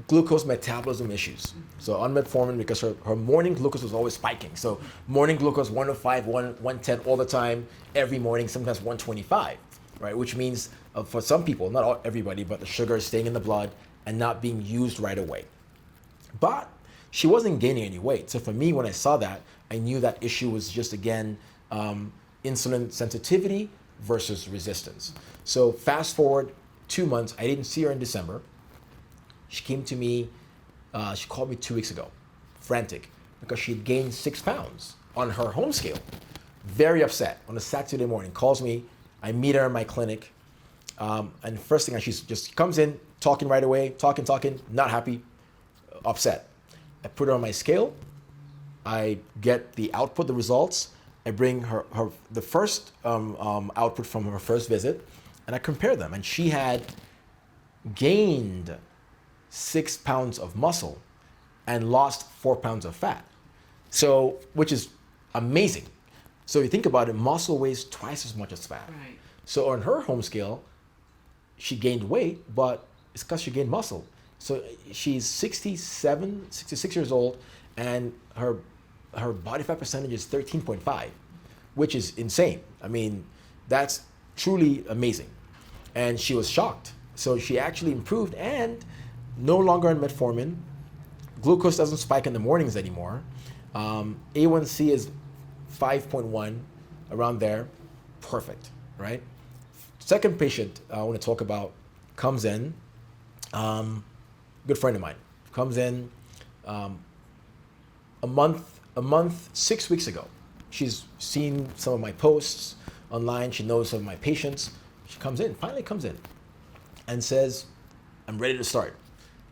glucose metabolism issues. So on metformin, because her morning glucose was always spiking. So morning glucose 105, 110 all the time, every morning, sometimes 125, right? Which means for some people, not everybody, but the sugar is staying in the blood and not being used right away. But she wasn't gaining any weight. So for me, when I saw that, I knew that issue was just, again, insulin sensitivity versus resistance. So fast forward 2 months, I didn't see her in December. She came to me, she called me 2 weeks ago, frantic, because she had gained 6 pounds on her home scale. Very upset on a Saturday morning, calls me, I meet her in my clinic, and first thing, she just comes in, talking right away, talking, not happy, upset. I put her on my scale, I get the output, the results, I bring her the first output from her first visit, and I compare them, and she had gained 6 pounds of muscle and lost 4 pounds of fat. So, which is amazing. So you think about it, muscle weighs twice as much as fat. Right. So on her home scale, she gained weight, but it's because she gained muscle. So she's 66 years old, and her body fat percentage is 13.5, which is insane. I mean, that's truly amazing. And she was shocked. So she actually improved and no longer on metformin. Glucose doesn't spike in the mornings anymore. A1C is 5.1, around there. Perfect, right? Second patient I want to talk about comes in, good friend of mine, comes in a month, 6 weeks ago. She's seen some of my posts online. She knows some of my patients. She finally comes in and says, I'm ready to start.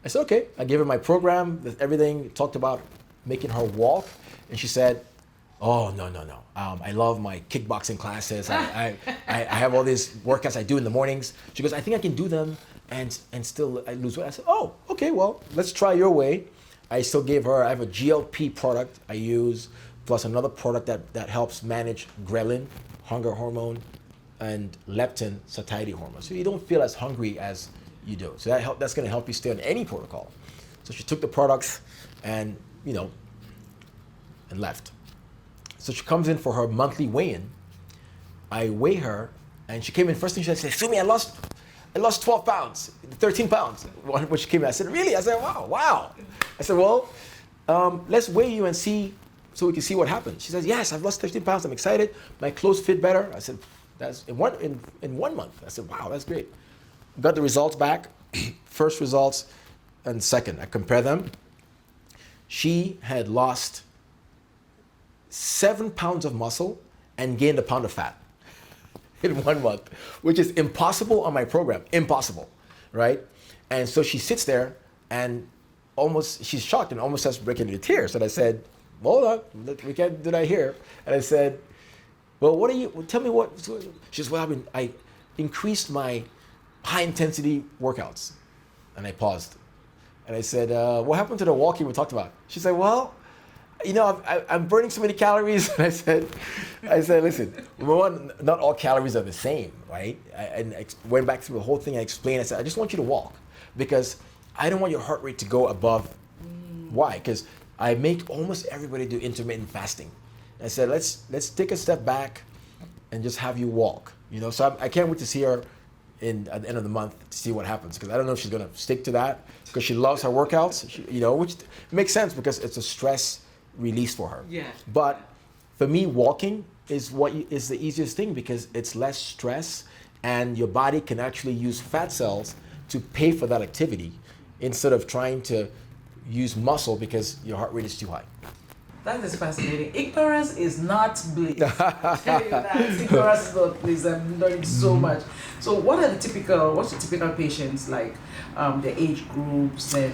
I said, okay. I gave her my program, everything, talked about making her walk. And she said, oh, no. I love my kickboxing classes. I have all these workouts I do in the mornings. She goes, I think I can do them and still I lose weight. I said, oh, okay, well, let's try your way. I still gave her, I have a GLP product I use, plus another product that helps manage ghrelin, hunger hormone, and leptin, satiety hormone. So you don't feel as hungry as you do. So that's going to help you stay on any protocol. So she took the products and left. So she comes in for her monthly weigh-in. I weigh her, and she came in. First thing she said, Sumi, I lost 12 pounds, 13 pounds. When she came in, I said, really? I said, wow. I said, well, let's weigh you and see, so we can see what happens. She says, yes, I've lost 13 pounds. I'm excited. My clothes fit better. I said, that's in 1 month. I said, wow, that's great. Got the results back, first results and second. I compare them. She had lost 7 pounds of muscle and gained a pound of fat in 1 month, which is impossible on my program. Impossible, right? And so she sits there and she's shocked and almost starts breaking into tears. And I said, hold on, we can't do that here. And I said, well, tell me what. She says, well, I increased my high intensity workouts. And I paused. And I said, what happened to the walking we talked about? She said, well, I'm burning so many calories. And I said, listen, number one, not all calories are the same, right? And I went back through the whole thing. I explained, I said, I just want you to walk because I don't want your heart rate to go above. Why? Because I make almost everybody do intermittent fasting. I said, let's take a step back and just have you walk. So I can't wait to see her at the end of the month to see what happens, because I don't know if she's going to stick to that because she loves her workouts, which makes sense because it's a stress release for her. Yeah. But for me, walking is is the easiest thing because it's less stress and your body can actually use fat cells to pay for that activity instead of trying to use muscle because your heart rate is too high. That is fascinating. Ignorance is not bliss. I tell you that. Ignorance is not bliss. I'm learning so much. So what's the typical patients like, the age groups, and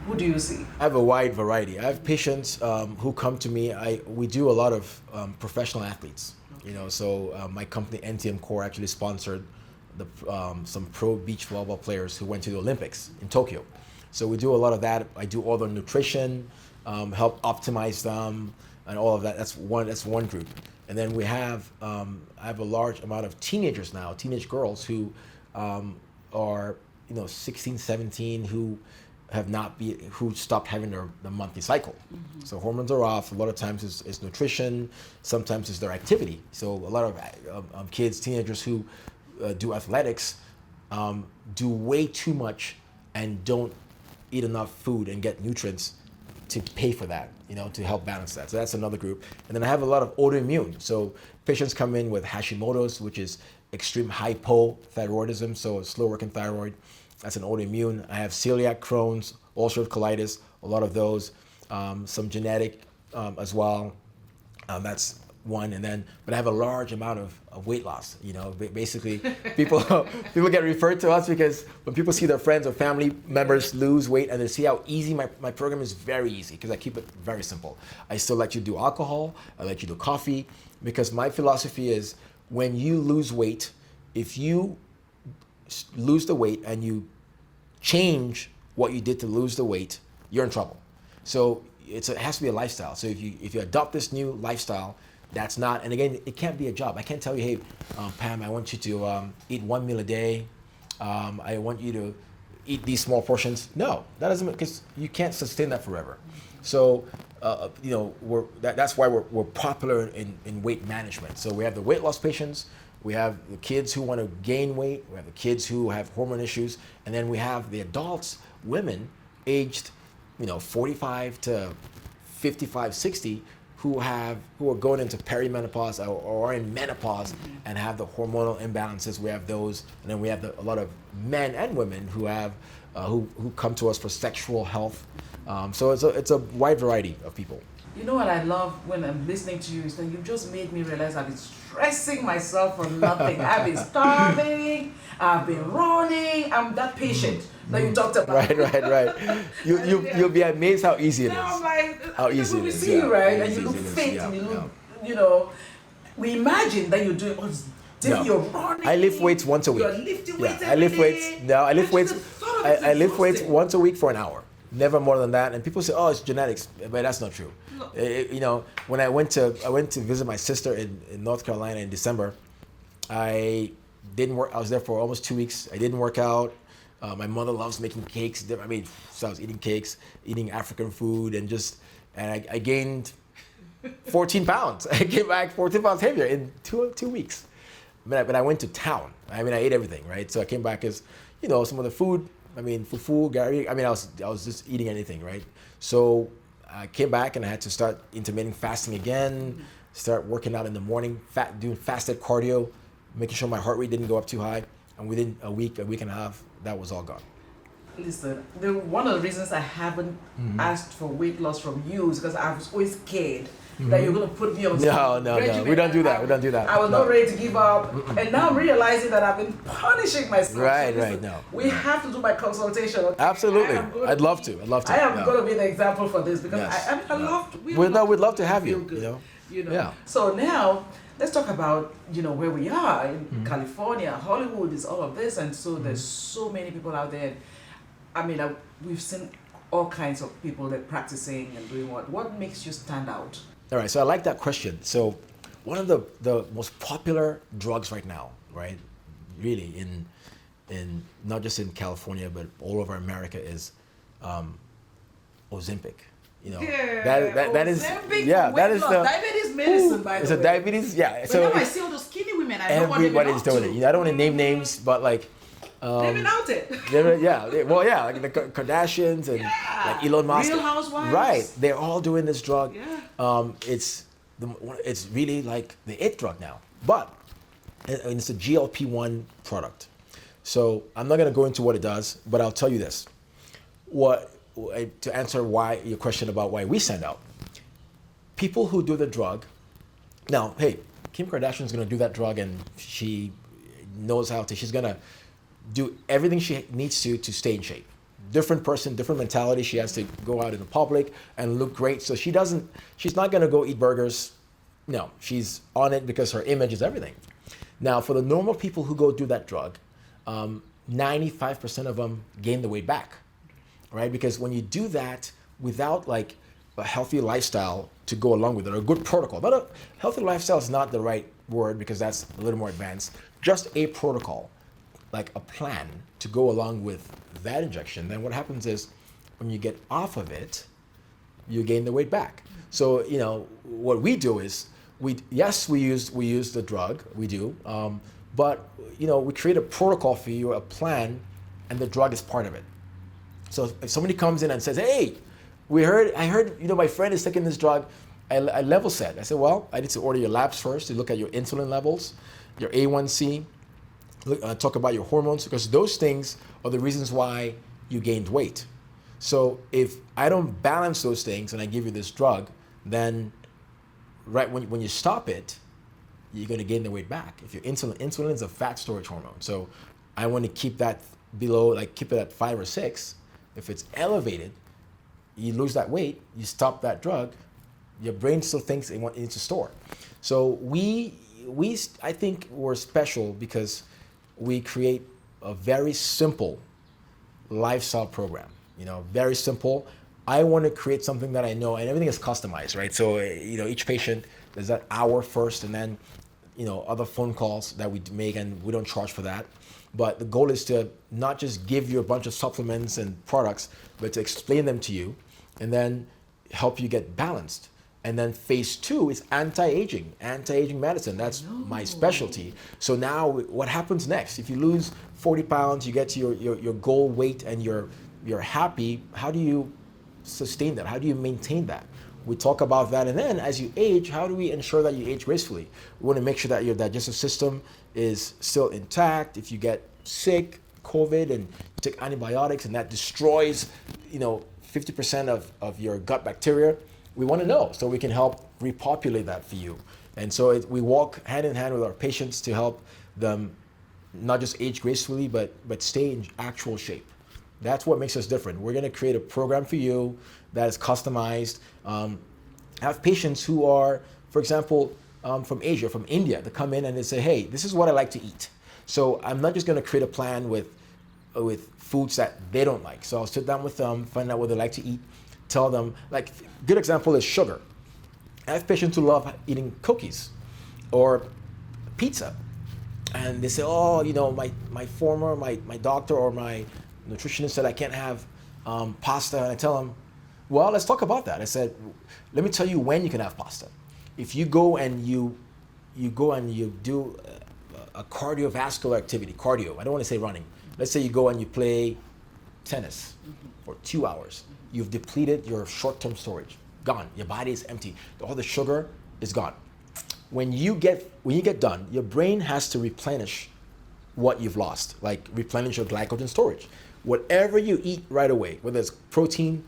who do you see? I have a wide variety. I have patients who come to me. We do a lot of professional athletes. So my company Ntmcore actually sponsored some pro beach volleyball players who went to the Olympics in Tokyo. So we do a lot of that. I do all the nutrition, help optimize them, and all of that. That's one group. And then we have, I have a large amount of teenagers now, teenage girls who are, 16, 17, who who stopped having their monthly cycle. So hormones are off. A lot of times it's nutrition. Sometimes it's their activity. So a lot of kids, teenagers who do athletics do way too much and don't eat enough food and get nutrients to pay for that, to help balance that. So that's another group. And then I have a lot of autoimmune. So patients come in with Hashimoto's, which is extreme hypothyroidism, so a slow working thyroid. That's an autoimmune. I have celiac, Crohn's, ulcerative colitis, a lot of those, some genetic as well. That's one. And then, but I have a large amount of weight loss. Basically, people get referred to us because when people see their friends or family members lose weight and they see how easy my program is, very easy because I keep it very simple. I still let you do alcohol. I let you do coffee because my philosophy is when you lose weight, if you lose the weight and you change what you did to lose the weight, you're in trouble. So it has to be a lifestyle. So if you adopt this new lifestyle, that's not, and again, it can't be a job. I can't tell you, hey, Pam, I want you to eat one meal a day. I want you to eat these small portions. No, that doesn't, because you can't sustain that forever. So, that's why we're popular in weight management. So we have the weight loss patients, we have the kids who want to gain weight, we have the kids who have hormone issues, and then we have the adults, women aged, 45 to 55, 60, who are going into perimenopause or are in menopause and have the hormonal imbalances. We have those, and then we have a lot of men and women who have who come to us for sexual health. So it's a wide variety of people. You know what I love when I'm listening to you is that you just made me realize I've been stressing myself for nothing. I've been starving, I've been running, I'm that patient that you talked about. Right. You'll be amazed how easy it is. Now, like, how easy it is. We see you, right? And you look fit, and you look, we imagine that you're doing all this. You're running. I lift weights once a week. You're lifting weights I lift every weights. day. No, I lift weights. I lift weights exhausting. once a week for an hour. Never more than that. And people say, "Oh, it's genetics," but that's not true. No. When I went to visit my sister in North Carolina in December, I didn't work. I was there for almost 2 weeks. I didn't work out. My mother loves making cakes. So I was eating cakes, eating African food, and I gained 14 pounds. I came back 14 pounds heavier in two weeks. But I went to town. I ate everything, right? So I came back as, some of the food. Fufu, gari. I was just eating anything, right? So I came back and I had to start intermittent fasting again, start working out in the morning, doing fasted cardio, making sure my heart rate didn't go up too high. And within a week and a half, that was all gone. Listen, one of the reasons I haven't asked for weight loss from you is because I was always scared that you're going to put me on some No. regimen. We don't do that. I was not ready to give up. And now I'm realizing that I've been punishing myself. Right, So listen, no. We have to do my consultation. Okay? Absolutely. I'd love to. I am going to be the example for this because Yes. we'd love to have feel you. good, Yeah. So now let's talk about where we are in California. Hollywood is all of this, and so there's so many people out there. We've seen all kinds of people that practicing and doing what makes you stand out? All right, so I like that question. So one of the most popular drugs right now, right, really in not just in California but all over America is Ozempic. That is diabetes medicine, by the way. It's a diabetes, yeah. But So now I see all those skinny women. everybody's doing it. I don't want to name names, but like. They've been out it. Like the Kardashians and like Elon Musk. Real Housewives. Right, they're all doing this drug. Yeah. It's really like the it drug now, but it's a GLP-1 product. So I'm not going to go into what it does, but I'll tell you this: to answer your question about why we send out people who do the drug. Now, hey, Kim Kardashian's going to do that drug, and she knows how to. She's going to do everything she needs to stay in shape. Different person, different mentality. She has to go out in the public and look great. So she's not going to go eat burgers. No, she's on it because her image is everything. Now, for the normal people who go do that drug, 95% of them gain the weight back, right? Because when you do that without like a healthy lifestyle, to go along with it, or a good protocol. Not a healthy lifestyle is not the right word because that's a little more advanced. Just a protocol, like a plan to go along with that injection. Then what happens is when you get off of it, you gain the weight back. So what we do is we use the drug, we do, but we create a protocol for you, a plan, and the drug is part of it. So if somebody comes in and says, "Hey, I heard my friend is taking this drug," I level set. I said, "Well, I need to order your labs first to look at your insulin levels, your A1C, talk about your hormones, because those things are the reasons why you gained weight. So if I don't balance those things and I give you this drug, then right when you stop it, you're going to gain the weight back. If your insulin is a fat storage hormone. So I want to keep that below, like keep it at 5 or 6. If it's elevated, you lose that weight, you stop that drug, your brain still thinks it needs to store. So I think we're special because we create a very simple lifestyle program. Very simple. I want to create something that I know, and everything is customized, right? So each patient, there's that hour first, and then other phone calls that we make, and we don't charge for that. But the goal is to not just give you a bunch of supplements and products, but to explain them to you, and then help you get balanced. And then phase 2 is anti-aging medicine. That's my specialty. So now what happens next? If you lose 40 pounds, you get to your goal weight and you're happy, how do you sustain that? How do you maintain that? We talk about that. And then as you age, how do we ensure that you age gracefully? We want to make sure that your digestive system is still intact. If you get sick, COVID, and you take antibiotics and that destroys 50% of your gut bacteria, we want to know so we can help repopulate that for you. And so we walk hand in hand with our patients to help them not just age gracefully, but stay in actual shape. That's what makes us different. We're going to create a program for you that is customized. I have patients who are, for example, from Asia, from India, that come in and they say, "Hey, this is what I like to eat." So I'm not just going to create a plan with foods that they don't like. So I'll sit down with them, find out what they like to eat, tell them, like, good example is sugar. I have patients who love eating cookies or pizza. And they say, "Oh, my doctor or my nutritionist said I can't have pasta." And I tell them, "Well, let's talk about that." I said, "Let me tell you when you can have pasta. If you go and you do a cardiovascular activity, cardio, I don't want to say running. Let's say you go and you play tennis for 2 hours. You've depleted your short-term storage. Gone. Your body is empty. All the sugar is gone. When you get done, your brain has to replenish what you've lost, like replenish your glycogen storage. Whatever you eat right away, whether it's protein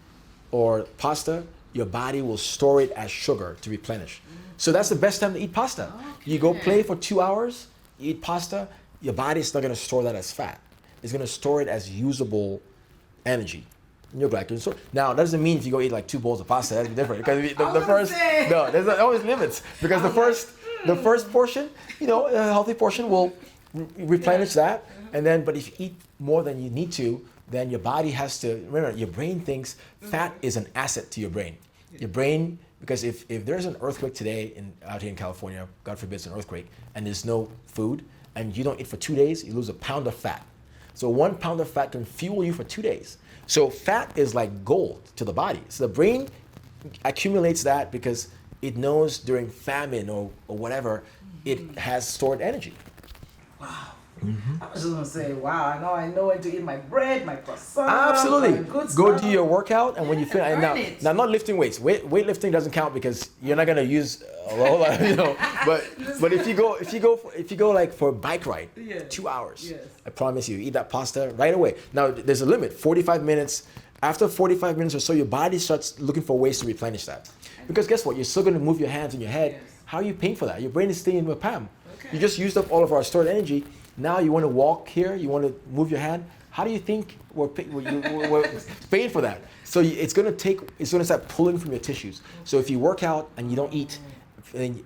or pasta, your body will store it as sugar to replenish. So that's the best time to eat pasta. Okay. You go play for 2 hours, you eat pasta, your body's not going to store that as fat. It's going to store it as usable energy in your glycogen storage. Now, that doesn't mean if you go eat like 2 bowls of pasta, that's different. Because there's always limits. Because the first portion, a healthy portion will replenish that. And then, but if you eat more than you need to, then your body has to, remember, your brain thinks fat is an asset to your brain. Your brain, because if there's an earthquake today out here in California, God forbid it's an earthquake, and there's no food, and you don't eat for 2 days, you lose a pound of fat. So 1 pound of fat can fuel you for 2 days. So fat is like gold to the body. So the brain accumulates that because it knows during famine or whatever, it has stored energy. Wow. Mm-hmm. I was just going to say, wow, I know when to eat my bread, my croissant. Absolutely. Good Go stuff. do your workout, and when you feel now not lifting weights. Weightlifting doesn't count because you're not going to use a whole lot, But if you go like for a bike ride, 2 hours, I promise you, eat that pasta right away. Now there's a limit, 45 minutes. After 45 minutes or so, your body starts looking for ways to replenish that. Because guess what? You're still going to move your hands and your head. Yes. How are you paying for that? Your brain is staying with Pam. Okay. You just used up all of our stored energy. Now you want to walk here, you want to move your hand. How do you think we're paying for that? So it's going to start pulling from your tissues. So if you work out and you don't eat, then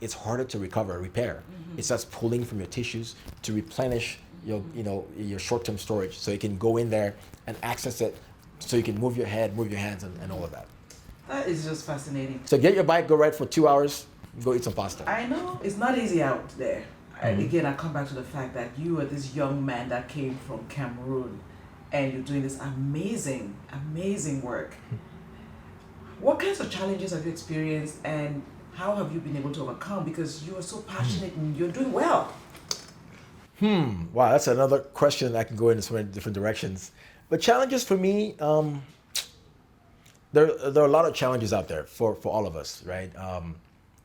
it's harder to repair. Mm-hmm. It starts pulling from your tissues to replenish your short-term storage, so you can go in there and access it, so you can move your head, move your hands, and all of that. That is just fascinating. So get your bike, go ride for 2 hours, go eat some pasta. I know it's not easy out there. Again, I come back to the fact that you are this young man that came from Cameroon and you're doing this amazing, amazing work. What kinds of challenges have you experienced and how have you been able to overcome? Because you are so passionate and you're doing well. Wow, that's another question that can go in so many different directions. But challenges for me, there are a lot of challenges out there for all of us, right?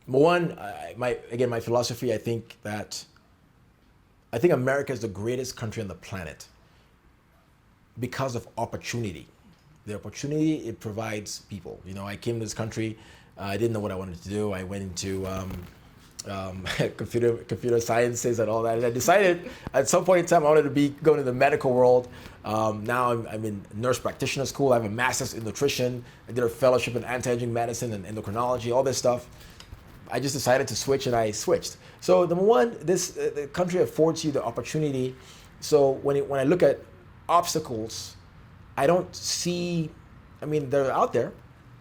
One, my philosophy, I think America is the greatest country on the planet because of opportunity. The opportunity it provides people. You know, I came to this country, I didn't know what I wanted to do. I went into computer sciences and all that. And I decided at some point in time I wanted to be going to the medical world. Now I'm in nurse practitioner school. I have a master's in nutrition. I did a fellowship in anti-aging medicine and endocrinology, all this stuff. I just decided to switch and I switched. So number one, the country affords you the opportunity. So when I look at obstacles, I don't see, they're out there,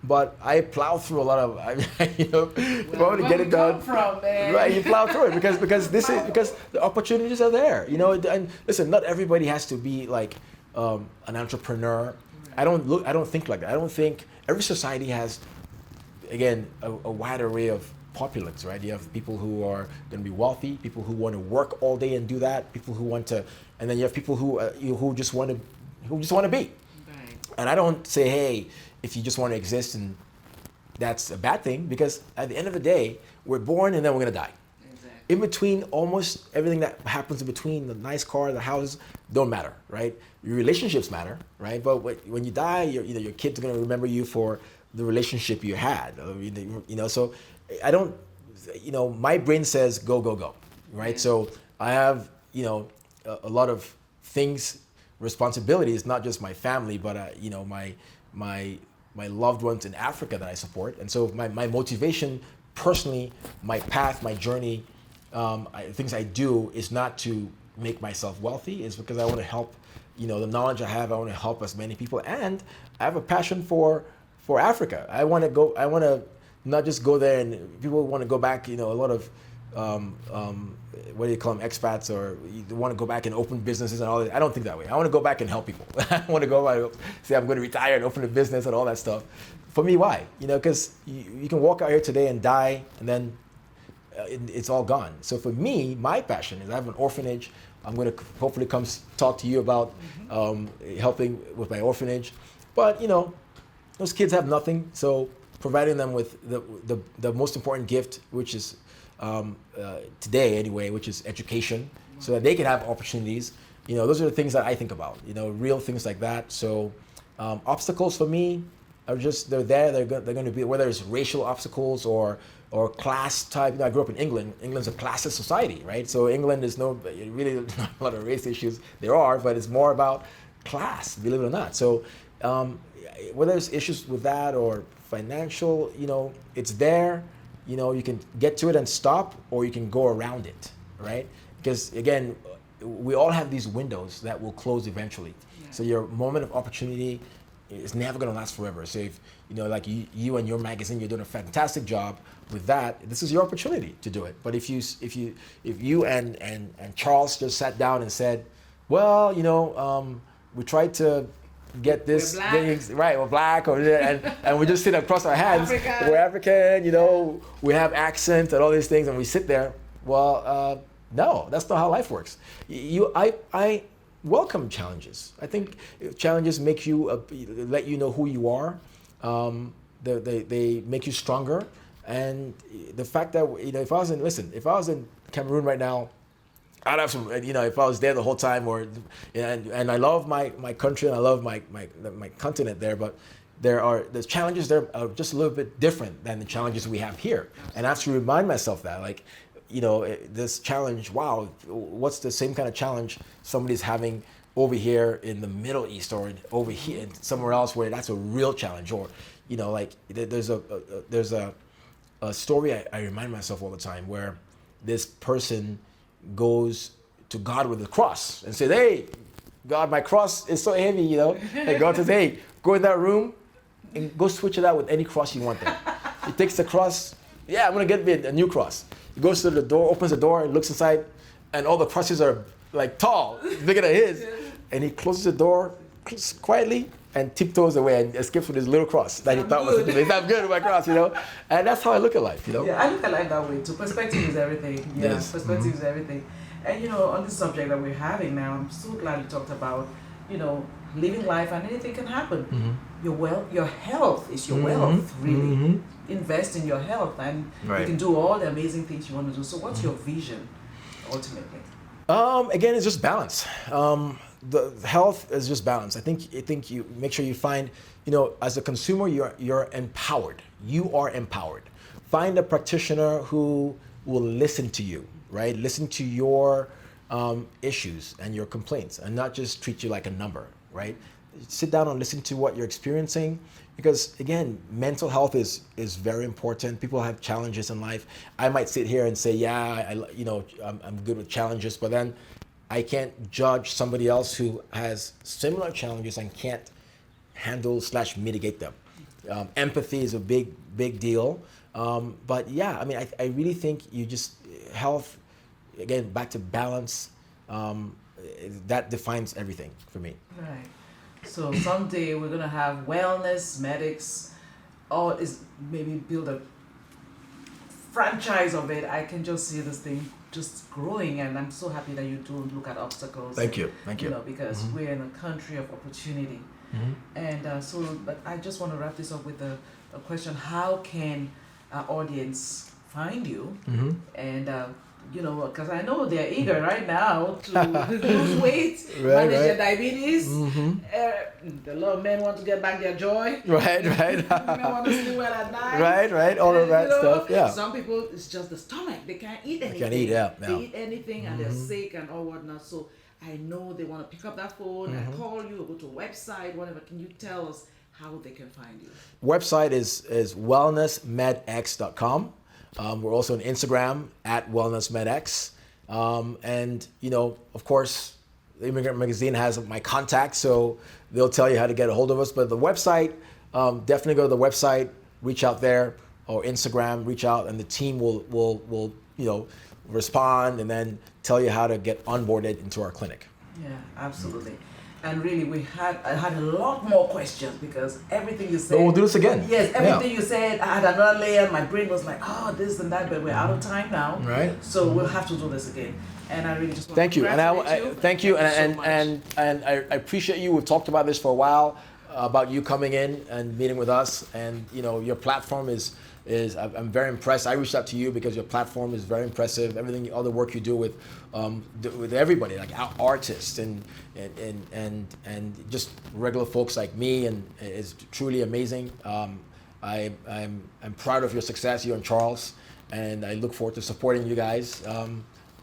but I plow through a lot of, if I want to get it done, right? You plow through it because because the opportunities are there, And listen, not everybody has to be like an entrepreneur. I don't think like that. I don't think every society has, again, a wide array of populace, right? You have people who are going to be wealthy, people who want to work all day and do that, people who want to, and then you have people who just want to be. And I don't say, hey, if you just want to exist, and that's a bad thing, because at the end of the day, we're born and then we're going to die. Exactly. In between, almost everything that happens in between, the nice car, the houses, don't matter, right? Your relationships matter, right? But when you die, your kids are going to remember you for the relationship you had, So I don't, my brain says go, go, go, right? Yeah. So I have, a lot of things, responsibilities, not just my family, but my loved ones in Africa that I support. And so my motivation personally, my path, my journey, things I do is not to make myself wealthy, is because I want to help, the knowledge I have, I want to help as many people. And I have a passion for Africa. I want to not just go there and people want to go back, a lot of, what do you call them, expats, or you want to go back and open businesses and all that. I don't think that way. I want to go back and help people. I want to go back and say I'm going to retire and open a business and all that stuff. For me, why? Because you can walk out here today and die, and then it's all gone. So for me, my passion is I have an orphanage. I'm going to hopefully come talk to you about helping with my orphanage. But, those kids have nothing. So providing them with the most important gift, which is today anyway, which is education, so that they can have opportunities. Those are the things that I think about, real things like that. So obstacles for me are just, they're there. They're going to be, whether it's racial obstacles or class type. I grew up in England. England's a classist society, right? So England is really not a lot of race issues. There are, but it's more about class, believe it or not. So whether there's issues with that or financial, it's there. You can get to it and stop, or you can go around it, right? Because again, we all have these windows that will close eventually. Yeah. So your moment of opportunity is never going to last forever. So if, like you and your magazine, you're doing a fantastic job with that, this is your opportunity to do it. But if you and Charles just sat down and said, well, we tried to get this things right, we're black, and we just sit across our hands. We're African, we have accent and all these things, and we sit there. Well, no, that's not how life works. I welcome challenges. I think challenges make you let you know who you are. They make you stronger, and the fact that if I was in Cameroon right now, I'd have some, if I was there the whole time, and I love my country and I love my continent there, but the challenges there are just a little bit different than the challenges we have here. And I have to remind myself that, this challenge, wow, what's the same kind of challenge somebody's having over here in the Middle East, or over here somewhere else where that's a real challenge, or, there's a story I remind myself all the time where this person goes to God with the cross and says, hey, God, my cross is so heavy, And God says, hey, go in that room, and go switch it out with any cross you want there. He takes the cross, yeah, I'm gonna get me a new cross. He goes to the door, opens the door, and looks inside, and all the crosses are like tall, bigger than his. And he closes the door quietly and tiptoes away and escapes with his little cross that he thought was I'm good with my cross, you know. And that's how I look at life, you know. Yeah, I look at life that way too. Perspective is everything. Yeah, Yes. perspective is everything. And you know, on this subject that we're having now, I'm so glad you talked about, you know, living life and anything can happen. Your health is your wealth, really. Invest in your health and you can do all the amazing things you want to do. So what's your vision ultimately? Again, it's just balance. The health is just balance. I think you make sure you find, you know, as a consumer, you're empowered. You are empowered. Find a practitioner who will listen to you, right? Listen to your issues and your complaints, and not just treat you like a number, right? Sit down and listen to what you're experiencing, because again, mental health is very important. People have challenges in life. I might sit here and say, yeah, I'm good with challenges, but then I can't judge somebody else who has similar challenges and can't handle / mitigate them. Empathy is a big deal. But yeah, I mean, I really think health, again, back to balance, that defines everything for me. Right. So someday we're gonna have WellnessMedX, or maybe build a franchise of it. I can just see this thing just growing, and I'm so happy that you don't look at obstacles. Thank you. You know, because we're in a country of opportunity. And but I just want to wrap this up with a question: how can our audience find you? And you know, because I know they're eager right now to lose weight, manage their diabetes. A lot of men want to get back their joy. Right. Women want to sleep well at night. Right. All of that stuff. Yeah. Some people, it's just the stomach. They can't eat anything. They can't eat. Yeah. They eat anything and they're sick and all whatnot. So I know they want to pick up that phone and call you or go to a website, whatever. Can you tell us how they can find you? Website is wellnessmedx.com. We're also on Instagram at WellnessMedX. And, you know, of course, the Immigrant magazine has my contact, so they'll tell you how to get a hold of us. But the website, definitely go to the website, reach out there, or Instagram, reach out, and the team will you know, respond and then tell you how to get onboarded into our clinic. Yeah, absolutely. And really, I had a lot more questions because everything you said. But we'll do this again. Yes, everything you said, I had another layer. My brain was like, oh, this and that, but we're out of time now. Right. So we'll have to do this again. And I really just want thank to you. congratulate you. Thank you, and I appreciate you. We've talked about this for a while, about you coming in and meeting with us, and you know, your platform is I'm very impressed. I reached out to you because your platform is very impressive. Everything, all the work you do with everybody, like artists and just regular folks like me, and is truly amazing. I'm proud of your success, you and Charles, and I look forward to supporting you guys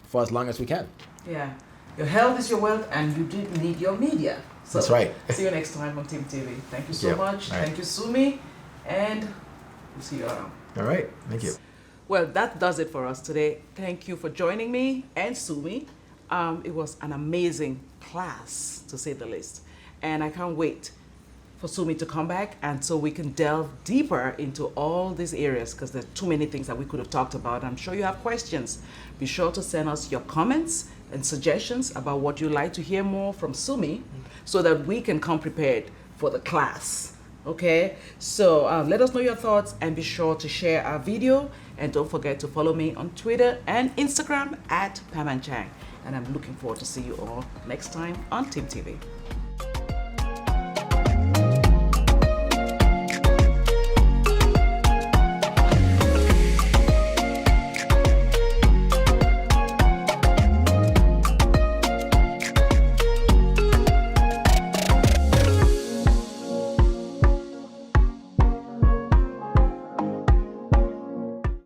for as long as we can. Yeah, your health is your wealth, and you did need your media. So that's right. See you next time on TIMTV. Thank you so much. All right. Thank you, Sumi, and we'll see you around. All right. Thank you. Well, that does it for us today. Thank you for joining me and Sumi. It was an amazing class, to say the least. And I can't wait for Sumi to come back, and so we can delve deeper into all these areas, because there's too many things that we could have talked about. I'm sure you have questions. Be sure to send us your comments and suggestions about what you'd like to hear more from Sumi, so that we can come prepared for the class. Okay, so let us know your thoughts, and be sure to share our video, and don't forget to follow me on Twitter and Instagram at Anchang. And I'm looking forward to see you all next time on TIMTV.